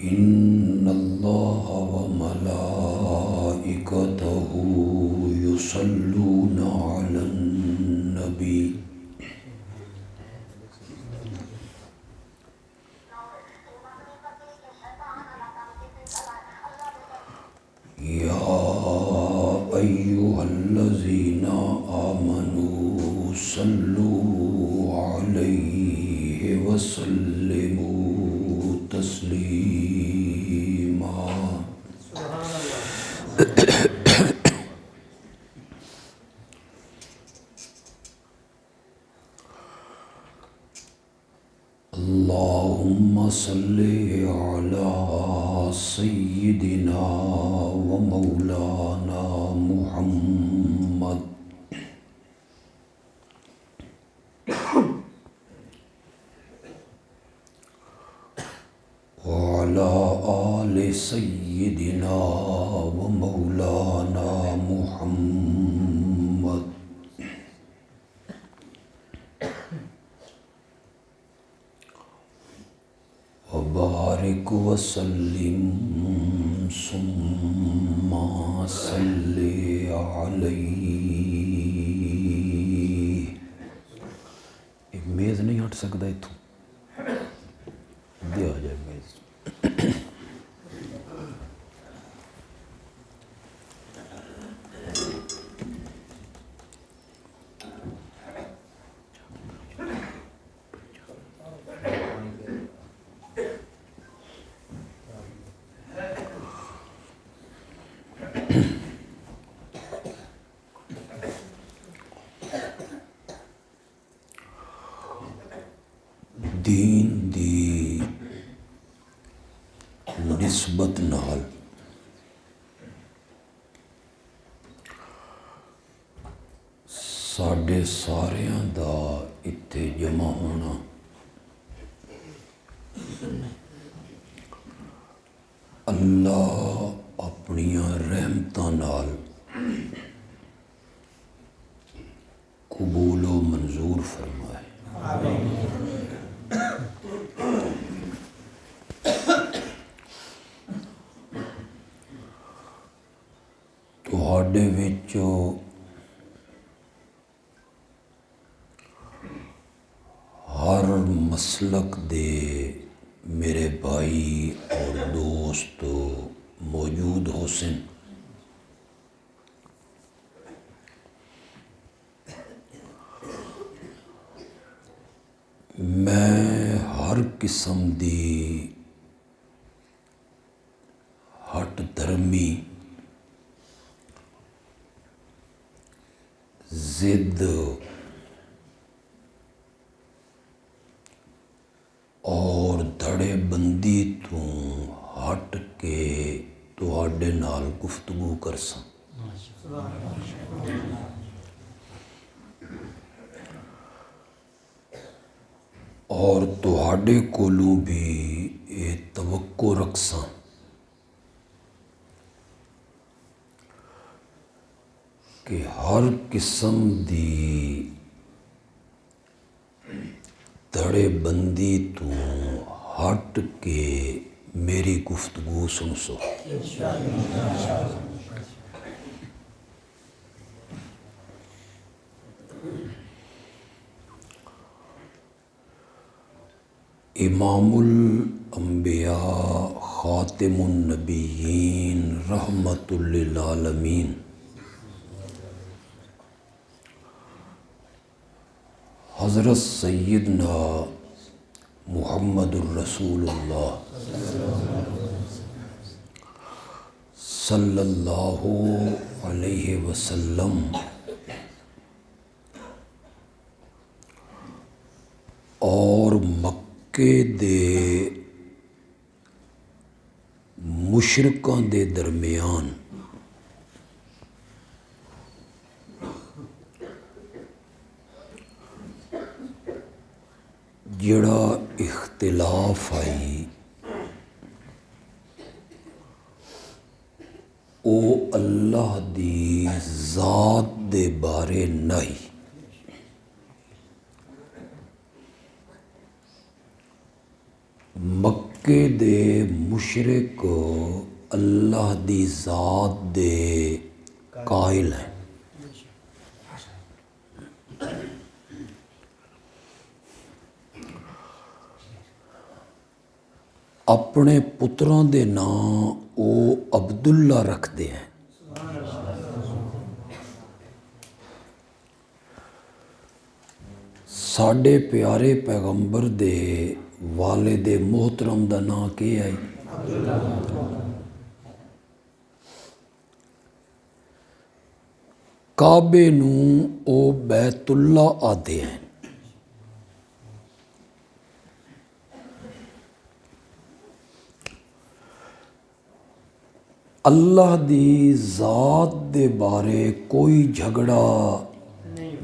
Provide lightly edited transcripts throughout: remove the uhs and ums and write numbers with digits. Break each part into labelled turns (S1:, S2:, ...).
S1: إن الله وملائكته يصلون على النبي يا أيها الذين آمنوا صلوا عليه وسلموا تسليما اللهم صل على سيدنا ومولانا محمد وعلى آل سيدنا ومولانا محمد وبارك وسلم ثم صل عليه. ایک میز نہیں ہٹ سکتا اتوں دیا جائے میز. دین دی نسبت نال ساڈے ساریاں دا اتھے جمع ہونا اللہ اپنیاں رحمتاں نال قبول و منظور فرمائے. تہاڈے وچوں ہر مسلک دے میرے بھائی اور دوست موجود ہو سن. میں ہر قسم دی ہٹ دھرمی ضد اور دھڑے بندی تو ہٹ کے تہاڈے نال گفتگو کرساں. اور تہاڈے کولوں بھی یہ توقع رکھساں کہ ہر قسم دی دھڑے بندی تو ہٹ کے میری گفتگو سن سو. امام الانبیاء خاتم النبیین رحمت للعالمین حضرت سیدنا محمد الرسول اللہ صلی اللہ علیہ وسلم اور مکے دے مشرکاں دے درمیان جڑا اختلاف آئی او اللہ دی ذات دے بارے نہیں، مکے مکے دے مشرک اللہ دی ذات دے قائل ہیں. اپنے پتراں دے نام او عبداللہ رکھتے ہیں. ساڈے پیارے پیغمبر دے والد محترم دا نام کی ہے؟ کعبے نوں او بیت اللہ آدھے ہیں. اللہ دی ذات دے بارے کوئی جھگڑا نہیں.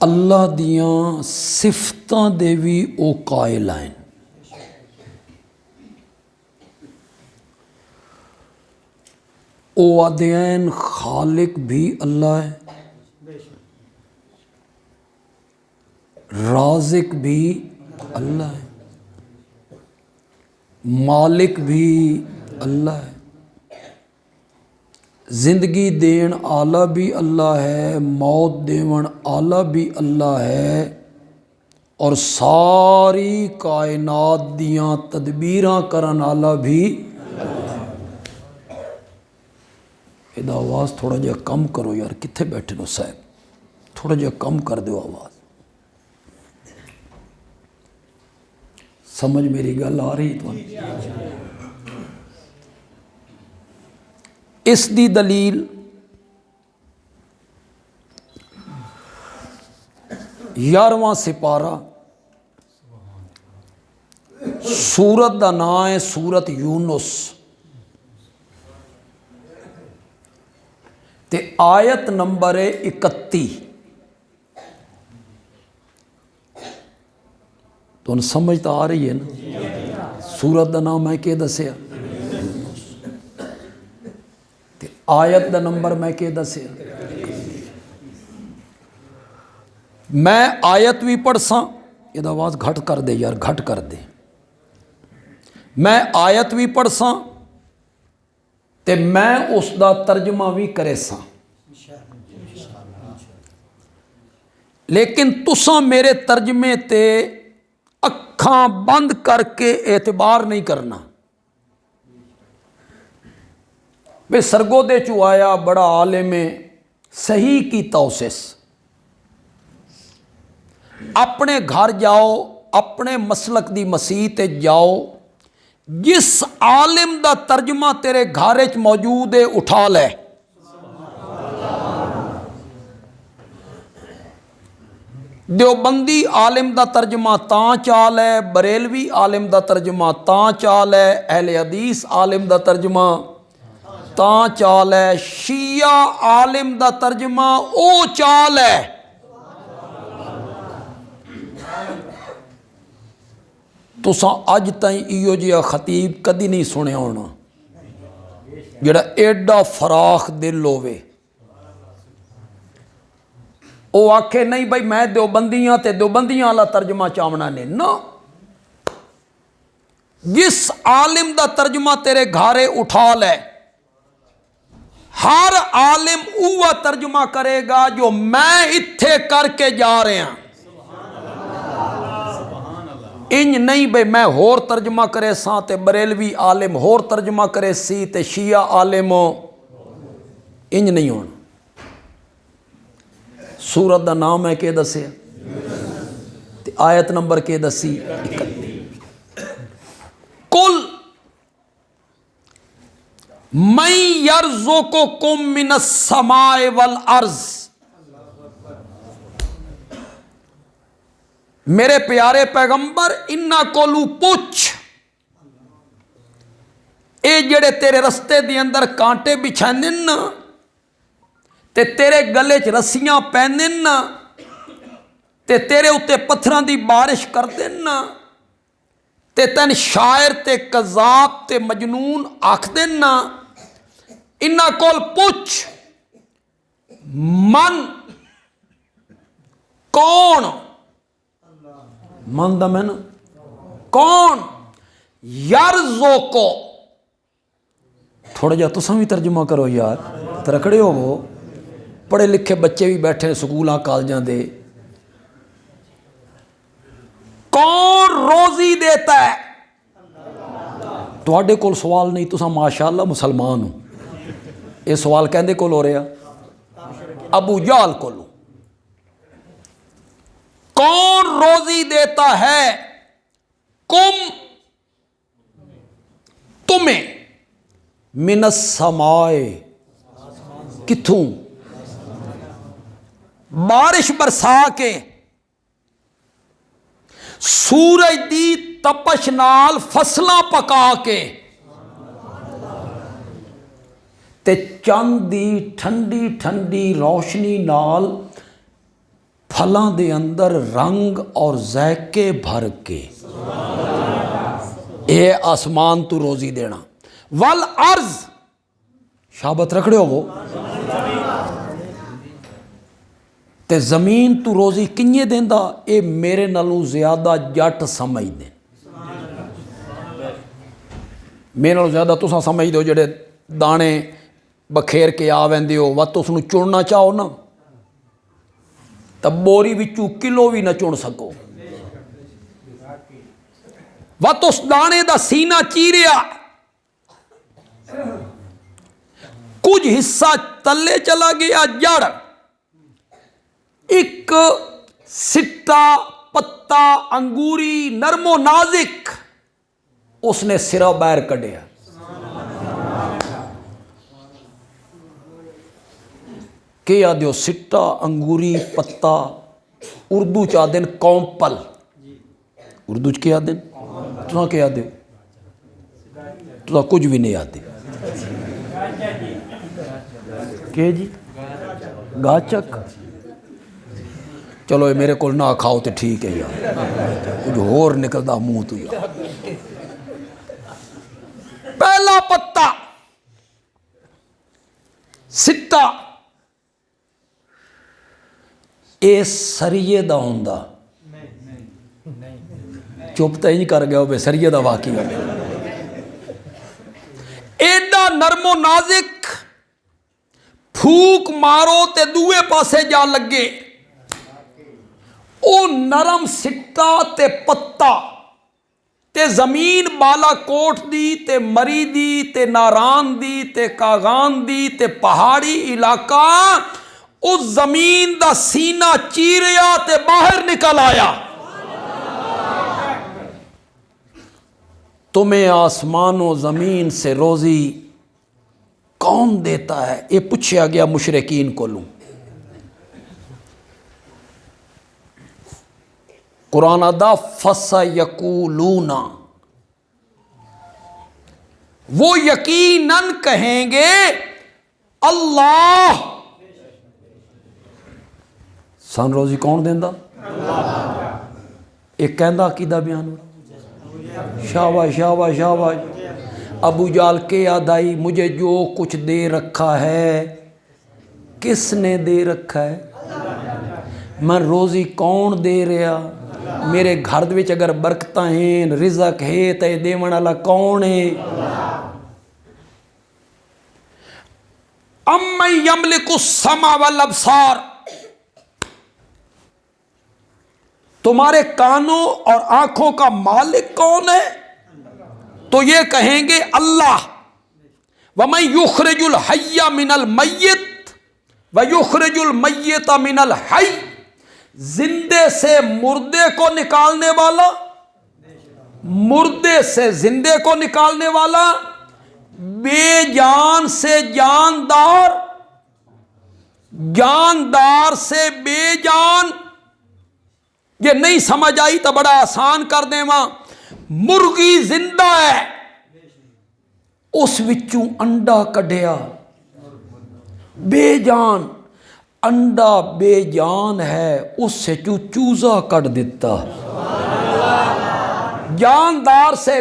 S1: اللہ دیاں صفتاں دے بھی او قائل ہیں. او آدھے ہیں خالق بھی اللہ ہے، رازق بھی اللہ ہے، مالک بھی اللہ ہے، زندگی دین آلہ بھی اللہ ہے، موت دیون آلہ بھی اللہ ہے، اور ساری کائنات دیاں تدبیراں کرن آلہ بھی اللہ ہے. یہ آواز تھوڑا جہا کم کرو یار، کتھے بیٹھے نو صاحب، تھوڑا جہا کم کر دو آواز. سمجھ میری گل آ رہی تو اس دی دلیل یارواں سپارہ سورت دا نام ہے سورت یونس تے آیت نمبر ہے 31. تو سمجھ تو آ رہی ہے نا؟ سورت دا نام میں کہ دسیا تے آیت دا نمبر میں کہ دسیا. میں آیت بھی پڑھ ساں، یہ آواز گھٹ کر دے یار، گھٹ کر دے. میں آیت بھی پڑھ ساں تے میں اس دا ترجمہ بھی کرے ساں، لیکن تساں میرے ترجمے تے اکھاں بند کر کے اعتبار نہیں کرنا. بے سرگو دے چو آیا بڑا عالم صحیح کی توسس. اپنے گھر جاؤ، اپنے مسلک دی مسیح تے جاؤ، جس عالم دا ترجمہ تیرے گھر وچ موجود ہے اٹھا لے. دیوبندی عالم دا ترجمہ تاں چال ہے، بریلوی عالم دا ترجمہ تاں چال ہے، اہل حدیث عالم دا ترجمہ تاں چال ہے، شیعہ عالم دا ترجمہ او چال ہے. تساں اج تائیں ایو جہا خطیب کدی نہیں سنیا ہونا جڑا ایڈا فراخ دل ہوے. وہ آکھے نہیں بھائی میں دیوبندیاں تے دیوبندیاں والا ترجمہ چاہنا نے نا. جس عالم دا ترجمہ تیرے گھارے اٹھا لے، ہر عالم اوہ ترجمہ کرے گا جو میں اتھے کر کے جا رہا ہوں. انج نہیں بھئی میں ہور ترجمہ کرے ساں تے بریلوی عالم ہور ترجمہ کرے سی تے شیعہ عالم انج نہیں ہونا. سورت دا نام ہے کہ دسے تے آیت نمبر کہ دسی 31. قل من یرزقکم من السماء والارض. میرے پیارے پیغمبر انہاں کولو پوچھ، اے جڑے تیرے رستے دی اندر کانٹے بچھائندے نا تے تیرے گلے چ رسیاں پیندے نا تے تیرے اتے پتھراں دی بارش کردے نا تے تین شاعر تے کذاب تے مجنون آکھدے نا، انہاں کول پوچھ من کون ماندا میں نا کون یرزقو تھوڑا جا تساں بھی ترجمہ کرو یار ترکڑے ہو وہ پڑھے لکھے بچے بھی بیٹھے سکولاں کالجاں دے کون روزی دیتا ہے تواڈے کول سوال نہیں تساں ماشاءاللہ مسلمان ہو یہ سوال کہندے کول ہو رہا ابو جہل کولو کون روزی دیتا ہے تمہیں من السماء کتھوں بارش برسا کے سورج دی تپش نال فصلاں پکا کے تے چند دی ٹھنڈی ٹھنڈی روشنی نال پھلاں دے اندر رنگ اور ذائقے بھر کے اے آسمان تو روزی دینا والارض شابت رکھڑے ہو وہ تے زمین تو روزی کنیے دیندا اے میرے نالوں زیادہ جٹ سمجھ دیں میرے نالوں زیادہ تساں سمجھ دو جڑے دانے بکھیر کے آ ویندے ہو وت اس نو چننا چاہو نا تب بوری وچوں کلو بھی نہ چن سکو وت اس دانے دا سینہ چیریا کچھ حصہ تلے چلا گیا جڑ ایک سٹا پتا انگوری نرم و نازک اس نے سرا باہر کڈیا کہ آدھو سٹا انگوری پتا اردو چاہ دین کومپل اردو چ کیا دین تساں کیا دے تساں کچھ بھی نہیں آتے کہ جی گاچک چلو یہ میرے کو نہ کھاؤ تو ٹھیک ہے یار کچھ ہور نکلدا منہ تو یار پہلا پتا سٹا اے سریے دا ہوندا چپ تو نہیں کر گیا وہ بے سریے دا واقعی ایڈا نرم و نازک پھوک مارو تے دوے پاسے جا لگے او نرم سٹا تے پتا تے زمین بالا کوٹ دی تے مری دی تے ناران دی تے کاغان دی تے پہاڑی علاقہ اس زمین دا سینہ چیریا تے باہر نکل آیا تمہیں آسمان و زمین سے روزی کون دیتا ہے یہ پوچھا گیا مشرکین کو لوں قرآن ادا فَسَيَقُولُونَ وہ یقیناً کہیں گے اللہ سان روزی کون دیندا ایک کہندا عقیدہ بیان ہو شاباش شاباش شاباش ابو جال کے آدائی مجھے جو کچھ دے رکھا ہے کس نے دے رکھا ہے میں روزی کون دے رہا میرے گھر وچ اگر برکتاں ہیں رزق ہے تے دیون والا کون ہے امن یملک السمع والابصار تمہارے کانوں اور آنکھوں کا مالک کون ہے تو یہ کہیں گے اللہ وَمَن يُخْرِجُ الْحَيَّ مِنَ الْمَيِّتِ وَيُخْرِجُ الْمَيِّتَ مِنَ الْحَيِّ زندے سے مردے کو نکالنے والا مردے سے زندے کو نکالنے والا بے جان سے جاندار جاندار سے بے جان یہ نہیں سمجھ آئی تو بڑا آسان کر دیں وہاں مرغی زندہ ہے اس وچوں انڈا کڈیا بے جان انڈا بے جان ہے اس سے چوزا کٹ دیتا جاندار سے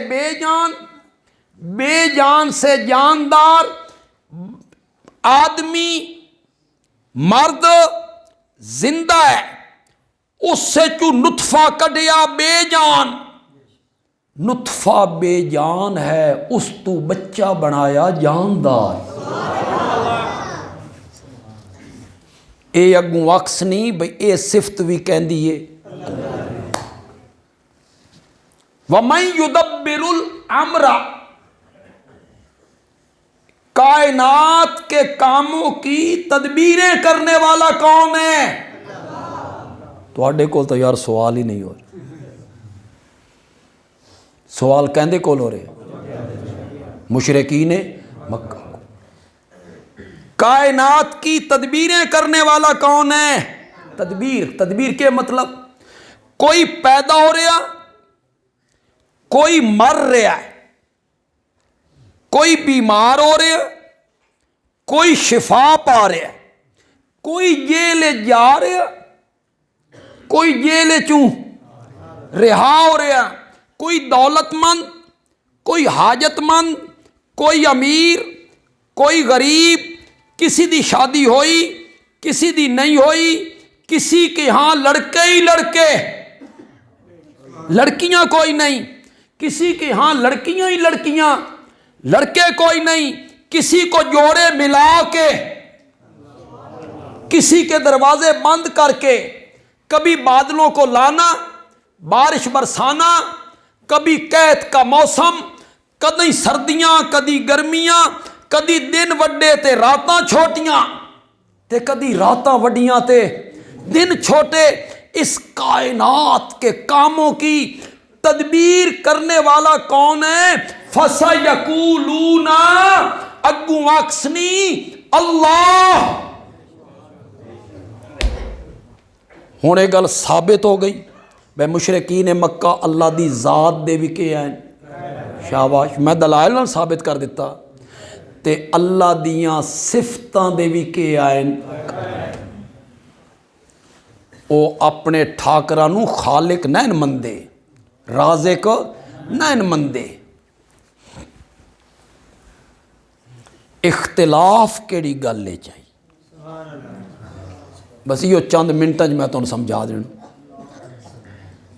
S1: بے جان سے جاندار آدمی مرد زندہ ہے اس چو نطفہ کڈیا بے جان، نطفہ بے جان ہے، اس تو بچہ بنایا جاندار۔ اے اگوں عکس نہیں بھئی، اے صفت بھی کہندی ہے۔ وَمَن يُدَبِّرُ الْأَمْرَ، کائنات کے کاموں کی تدبیریں کرنے والا کون ہے؟ تواڈے کول تو یار سوال ہی نہیں ہو رہا، سوال کہندے کول ہو رہے مشرکین مکہ۔ کائنات کی تدبیریں کرنے والا کون ہے؟ تدبیر کے مطلب کوئی پیدا ہو رہا، کوئی مر رہا ہے، کوئی بیمار ہو رہا، کوئی شفا پا رہا ہے، کوئی جیلے جا رہا، کوئی جیلے چوں رہا ہو رہا، کوئی دولت مند، کوئی حاجت مند، کوئی امیر، کوئی غریب، کسی دی شادی ہوئی، کسی دی نہیں ہوئی، کسی کے ہاں لڑکے ہی لڑکے، لڑکیاں کوئی نہیں، کسی کے ہاں لڑکیاں ہی لڑکیاں، لڑکے کوئی نہیں، کسی کو جوڑے ملا کے، کسی کے دروازے بند کر کے، کبھی بادلوں کو لانا، بارش برسانا، کبھی قحط کا موسم، کدی سردیاں کدی گرمیاں، کدی دن وڈے تے راتاں چھوٹیاں، تے کدی راتاں وڈیاں تے دن چھوٹے۔ اس کائنات کے کاموں کی تدبیر کرنے والا کون ہے؟ فَسَيَقُولُونَ، اگوں آکسنی اللہ۔ ہوں یہ گل ثابت ہو گئی بے مشرکین مکہ اللہ دی ذات دے بھی کہ ہیں، شاباش، میں دلائل نال ثابت کر دیتا، تے اللہ دیاں صفتاں دے بھی کہ ہیں، او اپنے ٹھاکرانو خالق نہیں مندے، رازق نہیں مندے۔ اختلاف کیڑی گل لے چاہیے، بس یہ چند منٹاں میں تمہیں سمجھا دینا۔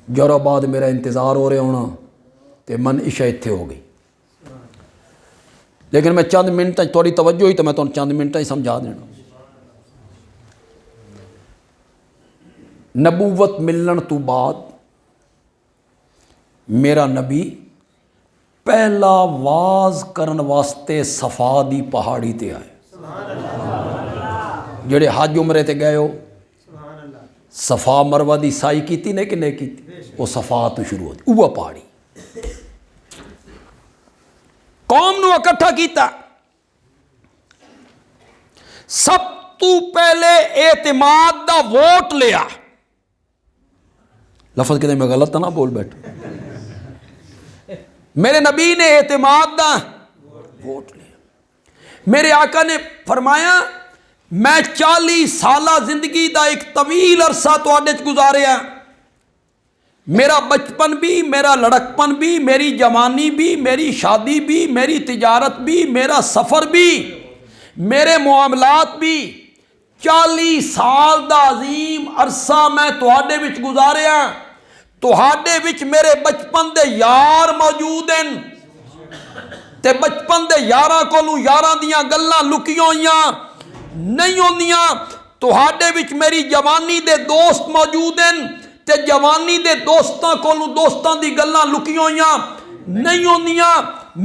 S1: جورا بعد میرا انتظار ہو رہا ہونا تے من عشاء اتھے ہو گئی، لیکن میں چند منٹاں تھوڑی توجہ ہوئی تو میں تمہیں چند منٹاں ہی سمجھا دینا۔ نبوت ملن تو بعد میرا نبی پہلا واز کرن واسطے صفا دی پہاڑی تے آئے۔ جڑے حج عمرے تے گئے ہو، صفا مروہ دی سائی کیتی نے کہ نہیں کیتی؟ وہ صفا تو شروع ہوتی، اوہ پہاڑی قوم نو اکٹھا کیتا۔ سب تو پہلے اعتماد دا ووٹ لیا، لفظ کہتے میں غلط نہ بول بیٹھا، میرے نبی نے اعتماد دا ووٹ لیا۔ میرے آقا نے فرمایا میں 40 سالہ زندگی دا ایک طویل عرصہ تواڈے وچ گزاریا، میرا بچپن بھی، میرا لڑکپن بھی، میری جوانی بھی، میری شادی بھی، میری تجارت بھی، میرا سفر بھی، میرے معاملات بھی، 40 سال دا عظیم عرصہ میں تواڈے وچ گزاریا۔ تواڈے وچ میرے بچپن دے یار موجود ہیں، تے بچپن دے یاراں کولوں یاراں دیاں گلاں لکیاں ہوئیاں نہیں ہوندیاں۔ تواڈے وچ میری جوانی دے دوست موجود ہیں، تے جوانی دے دوستاں کولوں دوستاں دی گلاں لکیاں ہوئیاں نہیں ہوندیاں۔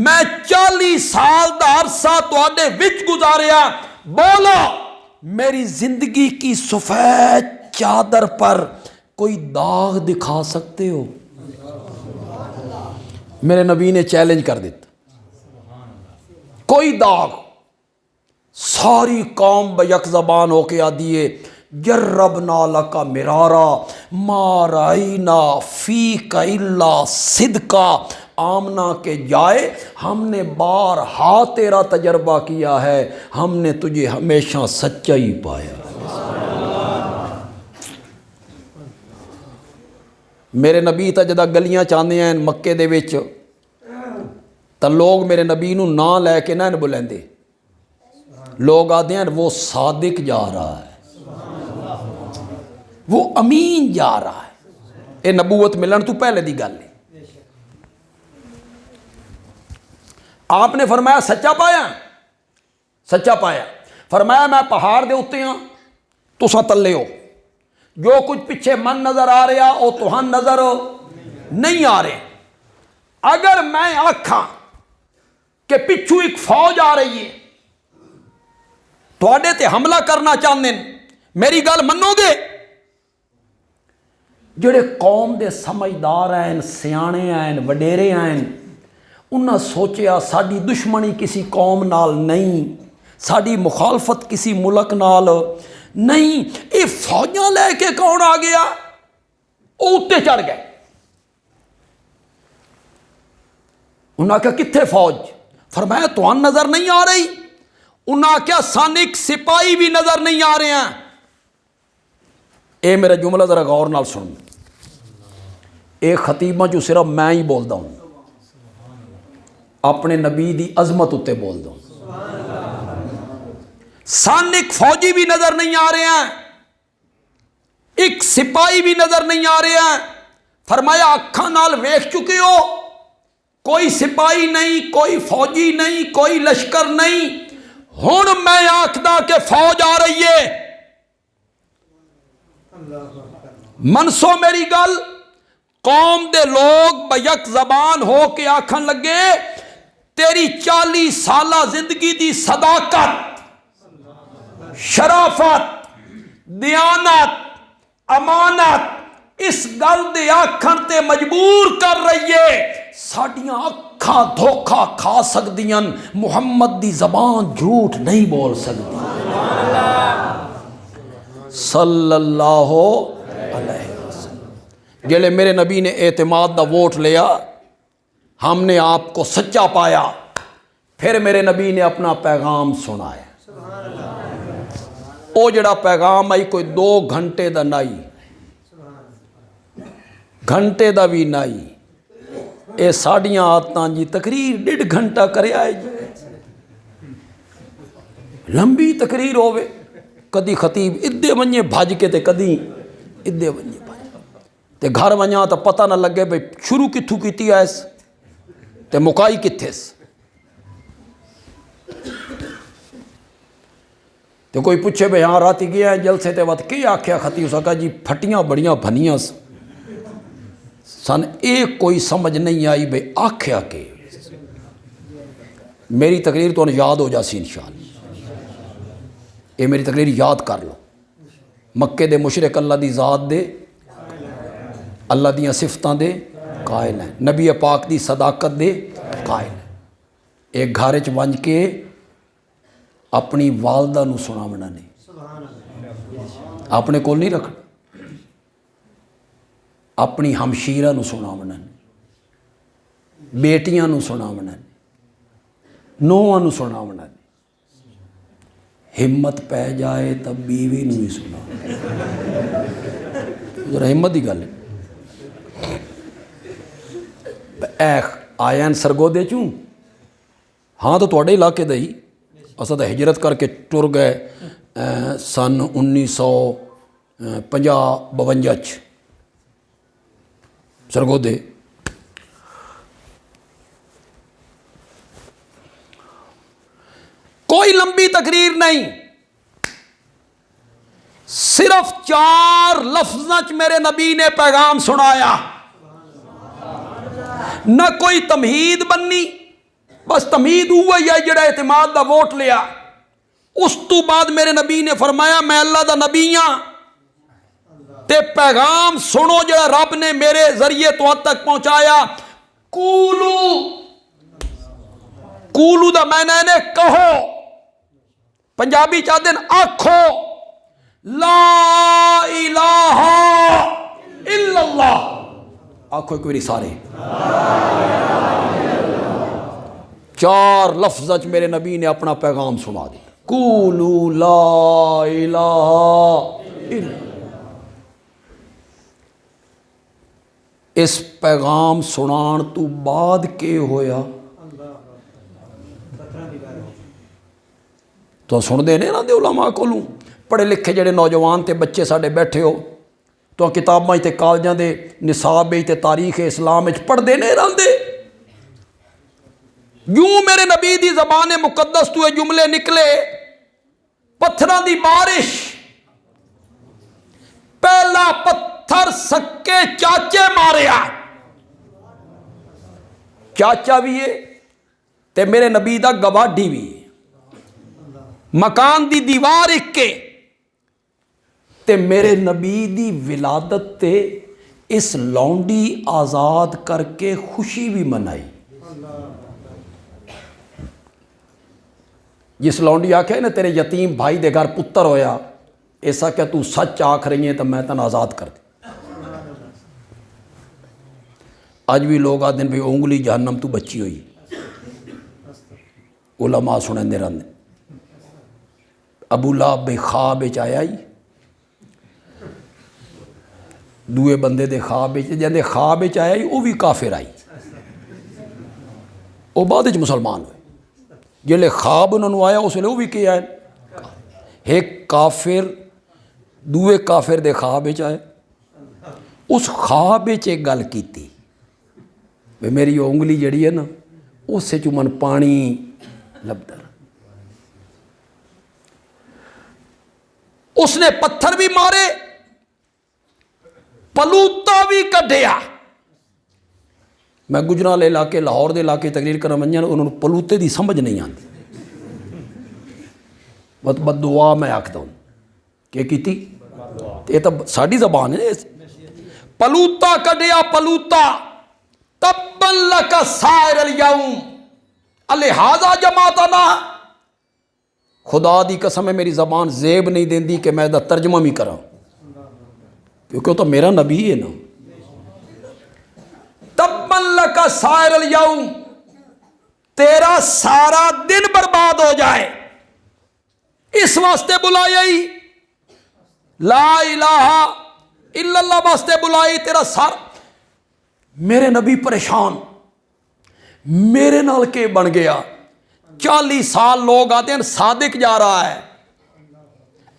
S1: میں 40 سال دا عرصہ تواڈے وچ گزاریا، بولو میری زندگی کی سفید چادر پر کوئی داغ دکھا سکتے ہو؟ میرے نبی نے چیلنج کر دیتا، کوئی داغ۔ ساری قوم بیک زبان ہو کے آدھی ہے جربنا لکا مرارا ما رائینا فیک الا صدقا، آمنہ کے جائے ہم نے بارہا تیرا تجربہ کیا ہے، ہم نے تجھے ہمیشہ سچائی پایا۔ میرے نبی تا جدہ گلیاں چاندے ہیں مکے دے وچ تا لوگ میرے نبی نو نا لے کے نہ بلندے، لوگ آدھے ہیں وہ صادق جا رہا ہے، وہ امین جا رہا ہے. یہ نبوت ملن تو پہلے دی گل ہے. آپ نے فرمایا سچا پایا؟ سچا پایا. فرمایا میں پہاڑ دے اتنے ہاں تساں تلے ہو. جو کچھ پیچھے من نظر آ رہا وہ تہان نظر نہیں آ رہے. اگر میں آکھاں کہ پچھو ایک فوج آ رہی ہے تواڈے تے حملہ کرنا چاہتے ہیں، میری گل منو گے؟ جڑے قوم دے سمجھدار ہیں، سیانے ہیں، وڈیرے ہیں، انہاں سوچیا ساری دشمنی کسی قوم نال نہیں، ساری مخالفت کسی ملک نال نہیں، یہ فوجاں لے کے کون آ گیا؟ وہ اتنے چڑھ گئے. انہاں کہا کتھے فوج؟ فرمایا تہان نظر نہیں آ رہی؟ انہاں کیا سان ایک سپاہی بھی نظر نہیں آ رہے ہیں. اے میرا جملہ ذرا غور نال سن. اے خطیباں جو صرف میں ہی بولدا ہوں، اپنے نبی دی عظمت اتے بولدا ہوں. سان ایک فوجی بھی نظر نہیں آ رہے ہیں، ایک سپاہی بھی نظر نہیں آ رہے ہیں. فرمایا اکھاں نال ویکھ چکے ہو، کوئی سپاہی نہیں، کوئی فوجی نہیں، کوئی لشکر نہیں. ہن میں آکھدا کہ فوج آ رہی ہے. منسو میری گل. قوم دے لوگ بیک زبان ہو کے آکھن لگے تیری 40 سالہ زندگی دی صداقت، شرافت، دیانت، امانت اس گل دے آکھن تے مجبور کر رہی ہے ساڈیاں اکھاں دھوکھا کھا سکدیاں، محمد دی زبان جھوٹ نہیں بول سکتی. صلی اللہ علیہ وسلم. جلے میرے نبی نے اعتماد دا ووٹ لیا، ہم نے آپ کو سچا پایا، پھر میرے نبی نے اپنا پیغام سنایا. او جڑا پیغام آئی کوئی 2 گھنٹے دا نائی، گھنٹے دا بھی نائی. اے ساڑیاں آتاں جی تقریر 1.5 گھنٹہ کرے آئے جی، لمبی تقریر ہوئے. کدی خطیب ادھے ونجے بھاج کے تے کدی ادھے ونجے بھاج تے گھر ونجا تو پتہ نہ لگے بھئی شروع کتھوں کیتی ایس تے مکائی کتھے س. تے کوئی پوچھے بھئی ہاں راتی گیا ہے جلسے تے وقت کی آکھیا خطیب سا کہا جی پھٹیاں بڑیاں بھنیاں سن. ایک کوئی سمجھ نہیں آئی بھئی آکھیا کہ میری تقریر تو یاد ہو جاسی انشاءاللہ. یہ میری تقریر یاد کر لو. مکے دے مشرک اللہ دی ذات دے، اللہ دیاں صفتاں دے قائل ہیں، نبی پاک دی صداقت دے قائل ہیں. ایک گھر چ ونج کے اپنی والدہ نو سناونا نہیں، اپنے کول نہیں رکھنا. اپنی ہمشیرہ نو سناونا نہیں، بیٹیاں نو سناونا نہیں، نوہاں نو سناونا نہیں. ہمت پہ جائے تب بیوی نو ہی سنا. ذرا ہمت دی گل اے آیا سرگودے چوں. ہاں تو تواڈے علاقے دا ہی، اساں تو ہجرت کر کے ٹر گئے سن 1950-52 سرگودے. کوئی لمبی تقریر نہیں، صرف 4 لفظاں چ میرے نبی نے پیغام سنایا. نہ کوئی تمہید بننی، بس تمہید ہوا ہے جڑا اعتماد دا ووٹ لیا. اس تو بعد میرے نبی نے فرمایا میں اللہ دا نبی ہاں تے پیغام سنو جڑا رب نے میرے ذریعے تو تک پہنچایا. کولو دا میں نے کہو، پنجابی چاہتے ہیں آکھو لا الہ الا اللہ. آکھو ایک باری سارے 4 لفظ میرے نبی نے اپنا پیغام سنا دیا. قولوا لا الہ الا اللہ. اس پیغام سنان تو بعد کے ہویا تو سن دے نے نا دے علماء کولوں. پڑھے لکھے جڑے نوجوان تے بچے ساڈے بیٹھے ہو تو کتاباں تے کالجاں دے نصاب تے تاریخ اسلام پڑھتے نہیں رہتے. یوں میرے نبی دی زبان مقدس تو یہ جملے نکلے، پتھراں دی بارش. پہلا پتھر سکے چاچے ماریا، چاچا بھی ہے تے میرے نبی دا گواڈی بھی ہے. مکان دی دیوار ایک کے تے میرے نبی دی ولادت تے اس لونڈی آزاد کر کے خوشی بھی منائی. جس لونڈی آکھے نا تیرے یتیم بھائی دے گھر پتر ہویا، ایسا کہ تو سچ آکھ رہی ہیں تو میں تن آزاد کر دی. آج بھی لوگ آدھے بھی انگلی جہنم تو بچی ہوئی. علماء سنیں دے رہنے ابو لہب بے خواب آیا ہی دوے بندے دے خواب جہاں خواب آیا ہی وہ بھی کافر آئی، وہ بعد مسلمان ہوئے. جلے خواب انہوں نے آیا اس لئے وہ بھی کیا ہے، ایک کافر دوے کافر دے خواب آئے. اس خواب ایک گل کی تھی میری انگلی جڑی ہے نا اس سے چمن پانی لبدا. اس نے پتھر بھی مارے، پلوتا بھی کڈیا. میں گجرالے علاقے لاہور دے علاقے تقریر کرنا منجا انہوں نے پلوتے دی سمجھ نہیں آتی. بد دعا میں آکھتا ہوں کہ کیتی یہ تو ساڑی زبان ہے. پلوتا کڈیا پلوتا تبا لک سائر الیوم الہذا جماعتنا. خدا دی قسم ہے میری زبان زیب نہیں دیندی کہ میں دا ترجمہ بھی کراں کیونکہ وہ تو میرا نبی ہے نا. تبا لک سائر الیوم، تیرا سارا دن برباد ہو جائے. اس واسطے بلایا ہی لا الہ الا اللہ واسطے بلائی تیرا سارا. میرے نبی پریشان میرے نال کے بن گیا. 40 سال لوگ آتے ہیں صادق جا رہا ہے،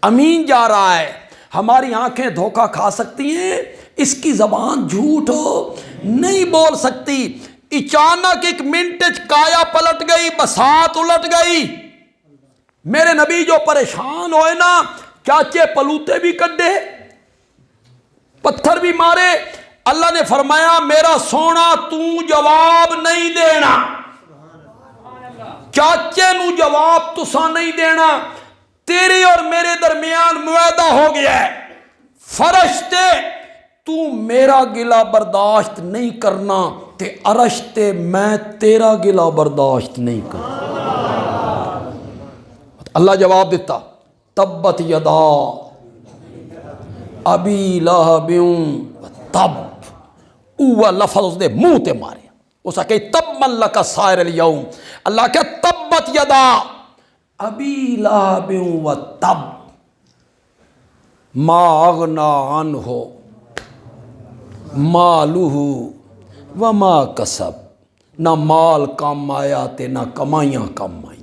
S1: امین جا رہا ہے. ہماری آنکھیں دھوکہ کھا سکتی ہیں، اس کی زبان جھوٹ ہو نہیں بول سکتی. اچانک ایک منٹ کایا پلٹ گئی، بسات الٹ گئی. میرے نبی جو پریشان ہوئے نا، چاچے پلوتے بھی کڈے پتھر بھی مارے. اللہ نے فرمایا میرا سونا تو جواب نہیں دینا، چاچے نو جواب تسا نہیں دینا. تیرے اور میرے درمیان معاہدہ ہو گیا ہے، فرشتے تو میرا گلہ برداشت نہیں کرنا تے عرشتے میں تیرا گلہ برداشت نہیں کرنا. اللہ جواب دیتا تبت یدا ابی لہب تب. اوہ لفظ اس دے منہ تے مارے. اس کہ تب لک سائر الیوم. اللہ کہ تبت یدا ابی لہب و تب ما اغنا عنہ مالہ وما کسب. نہ مال کم آیا تے نہ کمائیاں کم آئیں.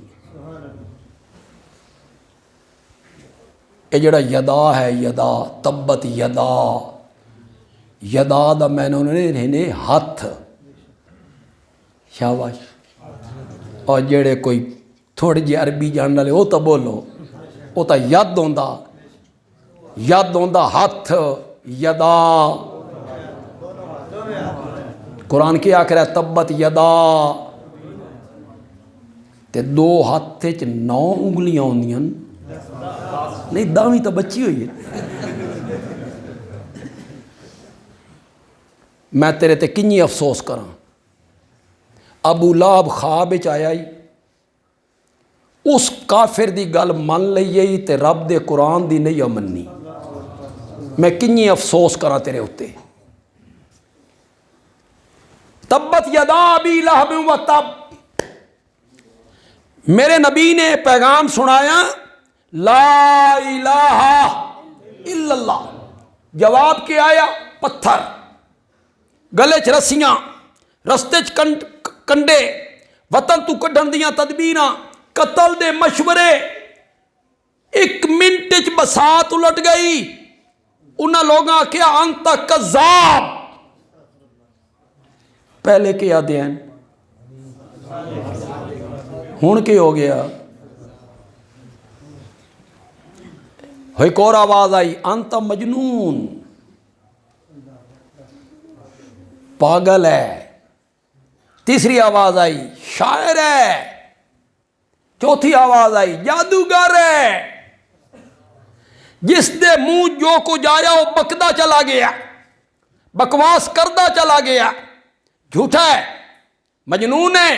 S1: یہ جڑا یدا ہے یدا تبت یدا، یدا دا میں نے ہاتھ شاباش. اور جڑے کوئی تھوڑی جی عربی جاننے والے وہ تو بولو، وہ تو ید ہوندا ہاتھ یدا. قرآن کی آخر ہے تبت یدا تے 2 ہاتھ 9 انگلیاں ہوندیاں نہیں، 10ویں تو بچی ہوئی ہے. میں تیرے تے کنی افسوس کراں. ابو لہب خواب آیا ہی اس کافر دی گل من لئی تے رب دے قرآن دی نہیں مننی. میں کنی افسوس کراں تیرے ہوتے. تبت یدا ابی لہب و تب. میرے نبی نے پیغام سنایا لا الہ الا اللہ. جواب کیا آیا؟ پتھر، گلے چ رسیاں، رستے چ کنڈے، وطن تو کڈھن دیاں تدبیراں، قتل دے مشورے. 1 منٹ چ بسات الٹ گئی. انہاں لوگاں کیا انت کذاب، پہلے کیا دین ہن کی ہو گیا؟ ایک اور آواز آئی انت مجنون، پاگل ہے۔ تیسری آواز آئی شاعر ہے۔ چوتھی آواز آئی جادوگر ہے۔ جس دے منہ جو کچھ آیا وہ بکدا چلا گیا، بکواس کردا چلا گیا، جھوٹا ہے، مجنون ہے۔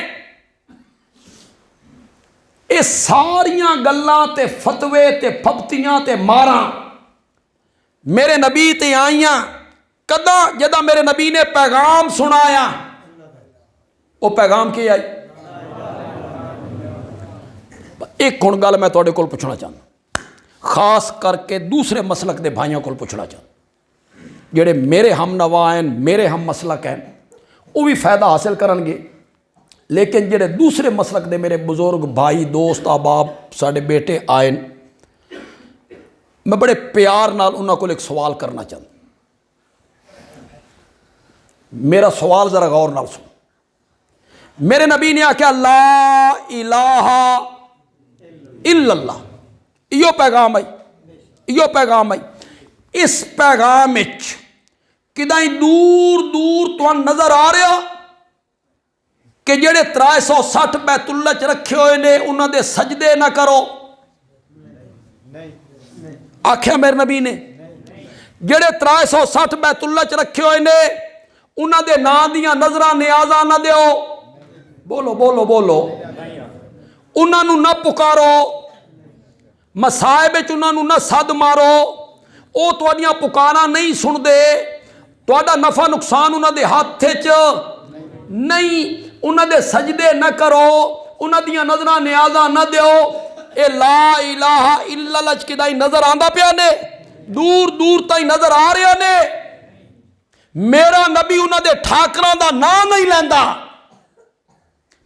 S1: یہ ساریاں گلاں تے فتوے تے پھپتیاں تے ماراں میرے نبی تے آئیاں کداں؟ جدہ میرے نبی نے پیغام سنایا۔ وہ پیغام کی آئی؟ ایک ہن گل میں تواڈے کول پوچھنا چاہتا، خاص کر کے دوسرے مسلک دے بھائیوں کول پوچھنا چاہتا، جڑے میرے ہم نوا ہیں، میرے ہم مسلک ہیں، وہ بھی فائدہ حاصل کرن گے، لیکن جڑے دوسرے مسلک دے میرے بزرگ بھائی دوست احباب ساڈے بیٹے آئے، میں بڑے پیار نال انہاں کول ایک سوال کرنا چاہتا۔ میرا سوال ذرا غور نال سن۔ میرے نبی نے آکھیا لا الہ الا اللہ، ایو پیغام آئی، ایو پیغام آئی۔ اس پیغام وچ کدائیں دور دور تو نظر آ رہا کہ جڑے 360 بیت اللہ چ رکھے ہوئے نے انہاں دے سجدے نہ کرو؟ آکھیا میرے نبی نے جڑے 360 بیت اللہ چ رکھے ہوئے نے انہاں دے نا دیاں نظراں نیازاں نہ دیو، بولو بولو بولو، انہاں نو نہ پکارو، مصائب وچ انہاں نو نہ صد مارو، او تواڈیاں پکاراں نہیں سن دے، تواڈا نفع نقصان انہاں دے ہاتھ وچ نہیں، انہاں دے سجدے نہ کرو، انہاں دیاں نظراں نیازاں نہ دیو۔ اے لا الہ الا اللہ کدائی نظر آندا پیا نے؟ دور دور تائیں نظر آ رہے نے۔ میرا نبی انہاں دے ٹھاکراں دا نام نہیں لیندا،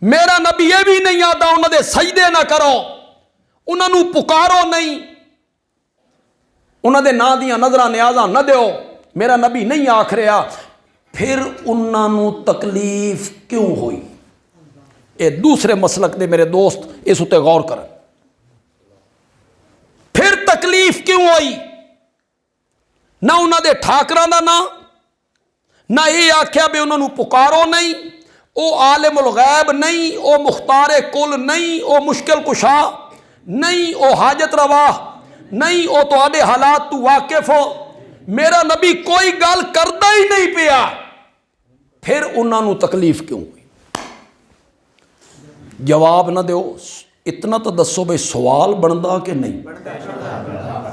S1: میرا نبی یہ بھی نہیں آتا انہاں دے سجدے نہ کرو، انہاں نو پکارو نہیں، انہاں دے نا دیاں نظراں نیازاں نہ دیو، میرا نبی نہیں آکھ رہا۔ پھر انہاں نو تکلیف کیوں ہوئی؟ اے دوسرے مسلک دے میرے دوست اس اتے غور کریں۔ پھر تکلیف کیوں ہوئی؟ نہ انہاں دے ٹھاکراں دا نہ یہ آکھیا بے انہاں نو پکارو نہیں، او عالم الغیب نہیں، او مختار کل نہیں، او مشکل کشا نہیں، او حاجت روا نہیں، او تواڈے حالات تو واقف ہو، میرا نبی کوئی گل کردا ہی نہیں پیا۔ پھر انہاں نو تکلیف کیوں ہوئی؟ جواب نہ دیو، اتنا تو دسو بھئی سوال بندا کہ نہیں؟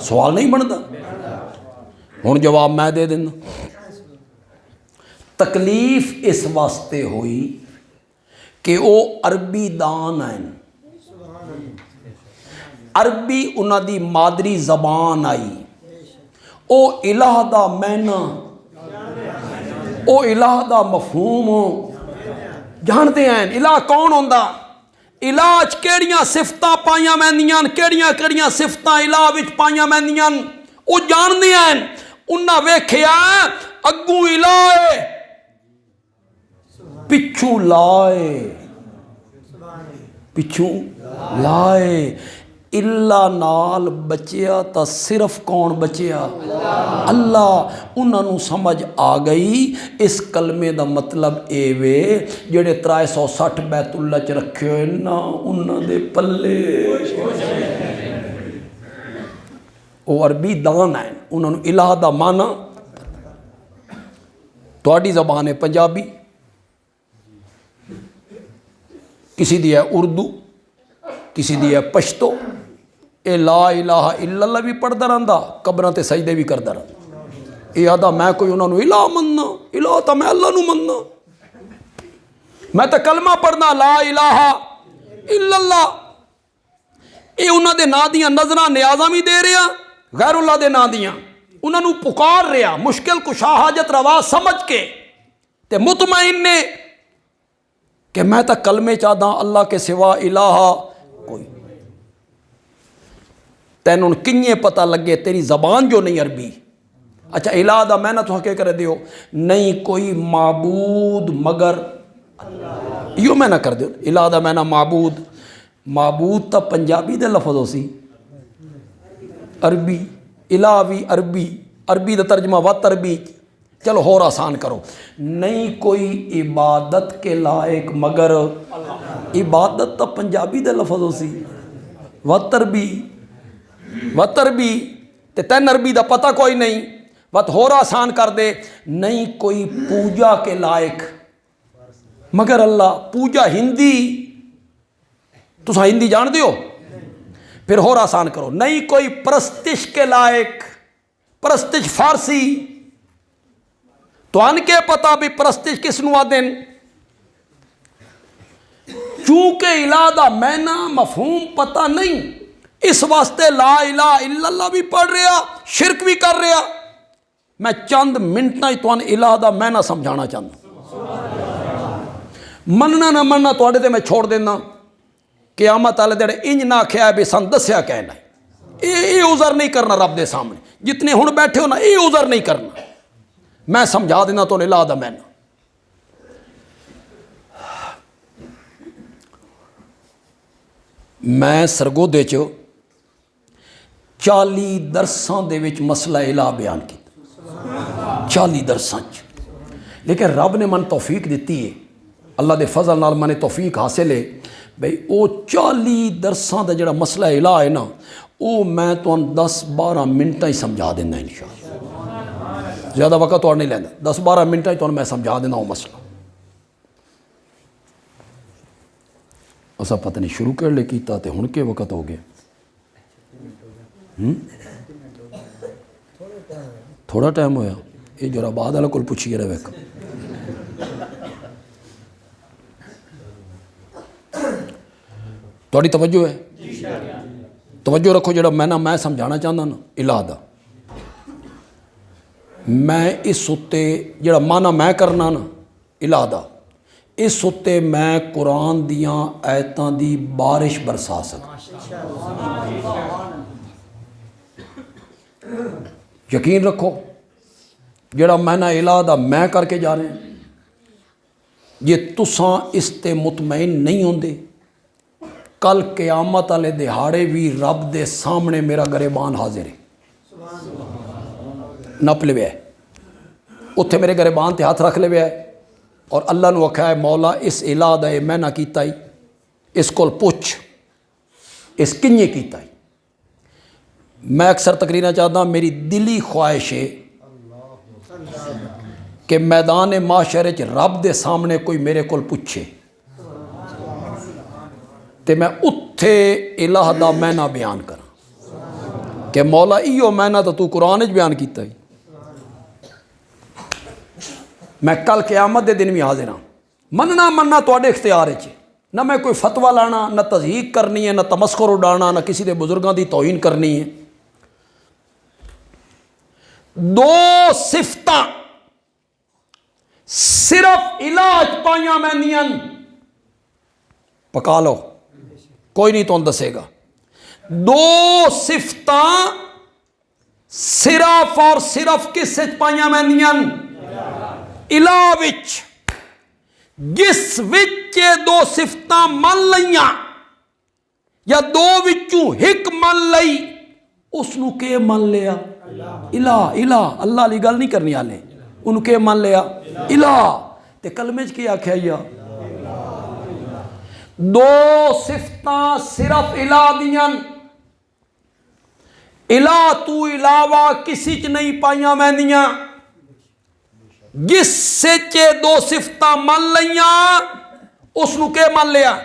S1: سوال نہیں بندا؟ ہن جواب میں دے دینا۔ تکلیف اس واسطے ہوئی کہ او عربی دان ہیں، عربی انہاں دی مادری زبان آئی، او الہ دا معنی، او الہ دا مفہوم جانتے ہیں۔ الہ کون ہوندا؟ الہ وچ کیڑیاں صفتاں پائیاں ویندیاں، کیڑیاں کیڑیاں صفتاں الہ وچ پائیاں ویندیاں او جاندے ہیں۔ انہاں ویکھیا اگوں الہ ہے پچھوں لائے، پچھوں لائے، اللہ نال بچیا تا صرف کون بچیا؟ اللہ۔ انہاں نو سمجھ آ گئی اس کلمے دا مطلب اے وے جڑے 360 بیت اللہ چ رکھے ہوئے نا انہاں دے پلے او عربی دان ہیں، انہاں نو الہ دا معنی تواڈی زبان ہے پنجابی، کسی دی ہے اردو، کسی دی ہے پشتو، اے لا الہ الا اللہ بھی پڑھدا رہندا، قبراں تے سجدے بھی کردا رہندا، اے آدھا میں کوئی انہاں نو الہ مننا، الہ تا میں اللہ نو مننا، میں تے کلمہ پڑھنا لا الہ الا اللہ۔ اے انہاں دے نا دیاں نظراں نیازاں بھی دے رہا، غیر اللہ دے نا دیاں، انہاں نو پکار رہا مشکل کشا حاجت روا سمجھ کے، تے مطمئن نے کہ میں تا کلمے چاہدا اللہ کے سوا الہ کوئی۔ تینوں کنیے پتہ لگے تیری زبان جو نہیں عربی، اچھا الہ دا میں نہ تو کے کر دیو نہیں کوئی معبود مگر یوں میں نہ کر دیو الہ دا میں نہ معبود تا پنجابی دے لفظ ہو سی عربی الہ بھی عربی دا ترجمہ وط عربی چلو اور آسان کرو نہیں کوئی عبادت کے لائق مگر عبادت تا پنجابی دے لفظ ہو سی وط عربی تے تین عربی دا پتہ کوئی نہیں وت اور آسان کر دے نہیں کوئی پوجا کے لائق مگر اللہ پوجا ہندی تسا ہندی جان دیو پھر اور آسان کرو نہیں کوئی پرستش کے لائق پرستش فارسی تو ان کے پتہ بھی پرستش کس نو آدن چونکہ الہ دا مینا مفہوم پتہ نہیں اس واسطے لا الہ الا اللہ بھی پڑھ رہا شرک بھی کر رہا میں چند منٹنا ہی تو الہ دا مینا سمجھانا چاہتا مننا نہ مننا تو تے میں چھوڑ دینا قیامت والے دن انج نہ آکھیا ہے بھی سن دسیا کہنا ہے یہ عذر نہیں کرنا رب دے سامنے جتنے ہن بیٹھے ہو نا یہ عذر نہیں کرنا میں سمجھا دینا تو الہ دا مینا میں سرگودے چ 40 درساں دے وچ مسئلہ الہ بیان کیتا 40 درساں لیکن رب نے من توفیق دیتی ہے اللہ دے فضل نال من توفیق حاصل ہے بھئی او 40 درساں دا جڑا مسئلہ الہ ہے نا او میں تو 10-12 منٹاں ہی سمجھا دینا انشاءاللہ زیادہ وقت اور نہیں لینا 10-12 منٹاں ہی تو میں سمجھا دینا وہ مسئلہ اسا پتہ نہیں شروع کر لے کیتا تے ہن کے وقت ہو گیا تھوڑا ٹائم ہویا یہ جرا بعد والا کول پوچھیے رہے ویک تھوڑی توجہ ہے توجہ رکھو جڑا میں سمجھانا چاہتا نا الہ دا میں اس اتے جڑا مانا میں کرنا نا الہ دا اس اتے میں قرآن دیاں آیتاں دی بارش برسا سکتا یقین رکھو جڑا میں نہ الہ دا میں کر کے جا رہے ہیں یہ تساں اس تے مطمئن نہیں ہوندے کل قیامت والے دہاڑے بھی رب دے سامنے میرا گریبان حاضر ہے نپ لے ہے اتھے میرے گریبان تے ہاتھ رکھ لے ہے اور اللہ نے آکھا ہے مولا اس الہ دا میں نہ کیتا ہی اس کول پوچھ اس کنیے کیتا ہی میں اکثر تقریریں چاہتا ہوں میری دلی خواہش ہے کہ میدان معاشرے چ رب دے سامنے کوئی میرے کول پوچھے تے میں اتھے الہ دا مینا بیان کراں کہ مولا ایو مینا تو قرآن وچ بیان کیتا ہی میں کل قیامت دے دن بھی حاضر ہاں مننا تواڈے اختیار وچ نہ میں کوئی فتویٰ لانا نہ تضحیق کرنی ہے نہ تمسخر اڈانا نہ کسی دے بزرگاں دی توہین کرنی ہے دو صفتاں صرف علاج پائیاں میں پکا لو کوئی نہیں تو دسے گا دو صفتاں صرف اور صرف کس سے پائیاں میں الہ وچ جس وچ دو صفتاں من لیاں یا دو وچوں ایک من لئی اس نو کے من لیا الہ اللہ علی گل نہیں کرنی آلے ان کے من لیا الہ تے کلمے چ کی آکھیا یا دو صفتاں صرف الہ دیاں الہ تو علاوہ کسی چ نہیں پائیاں میں دیاں جس سے دو صفتاں من لیاں اس نو کے من لیا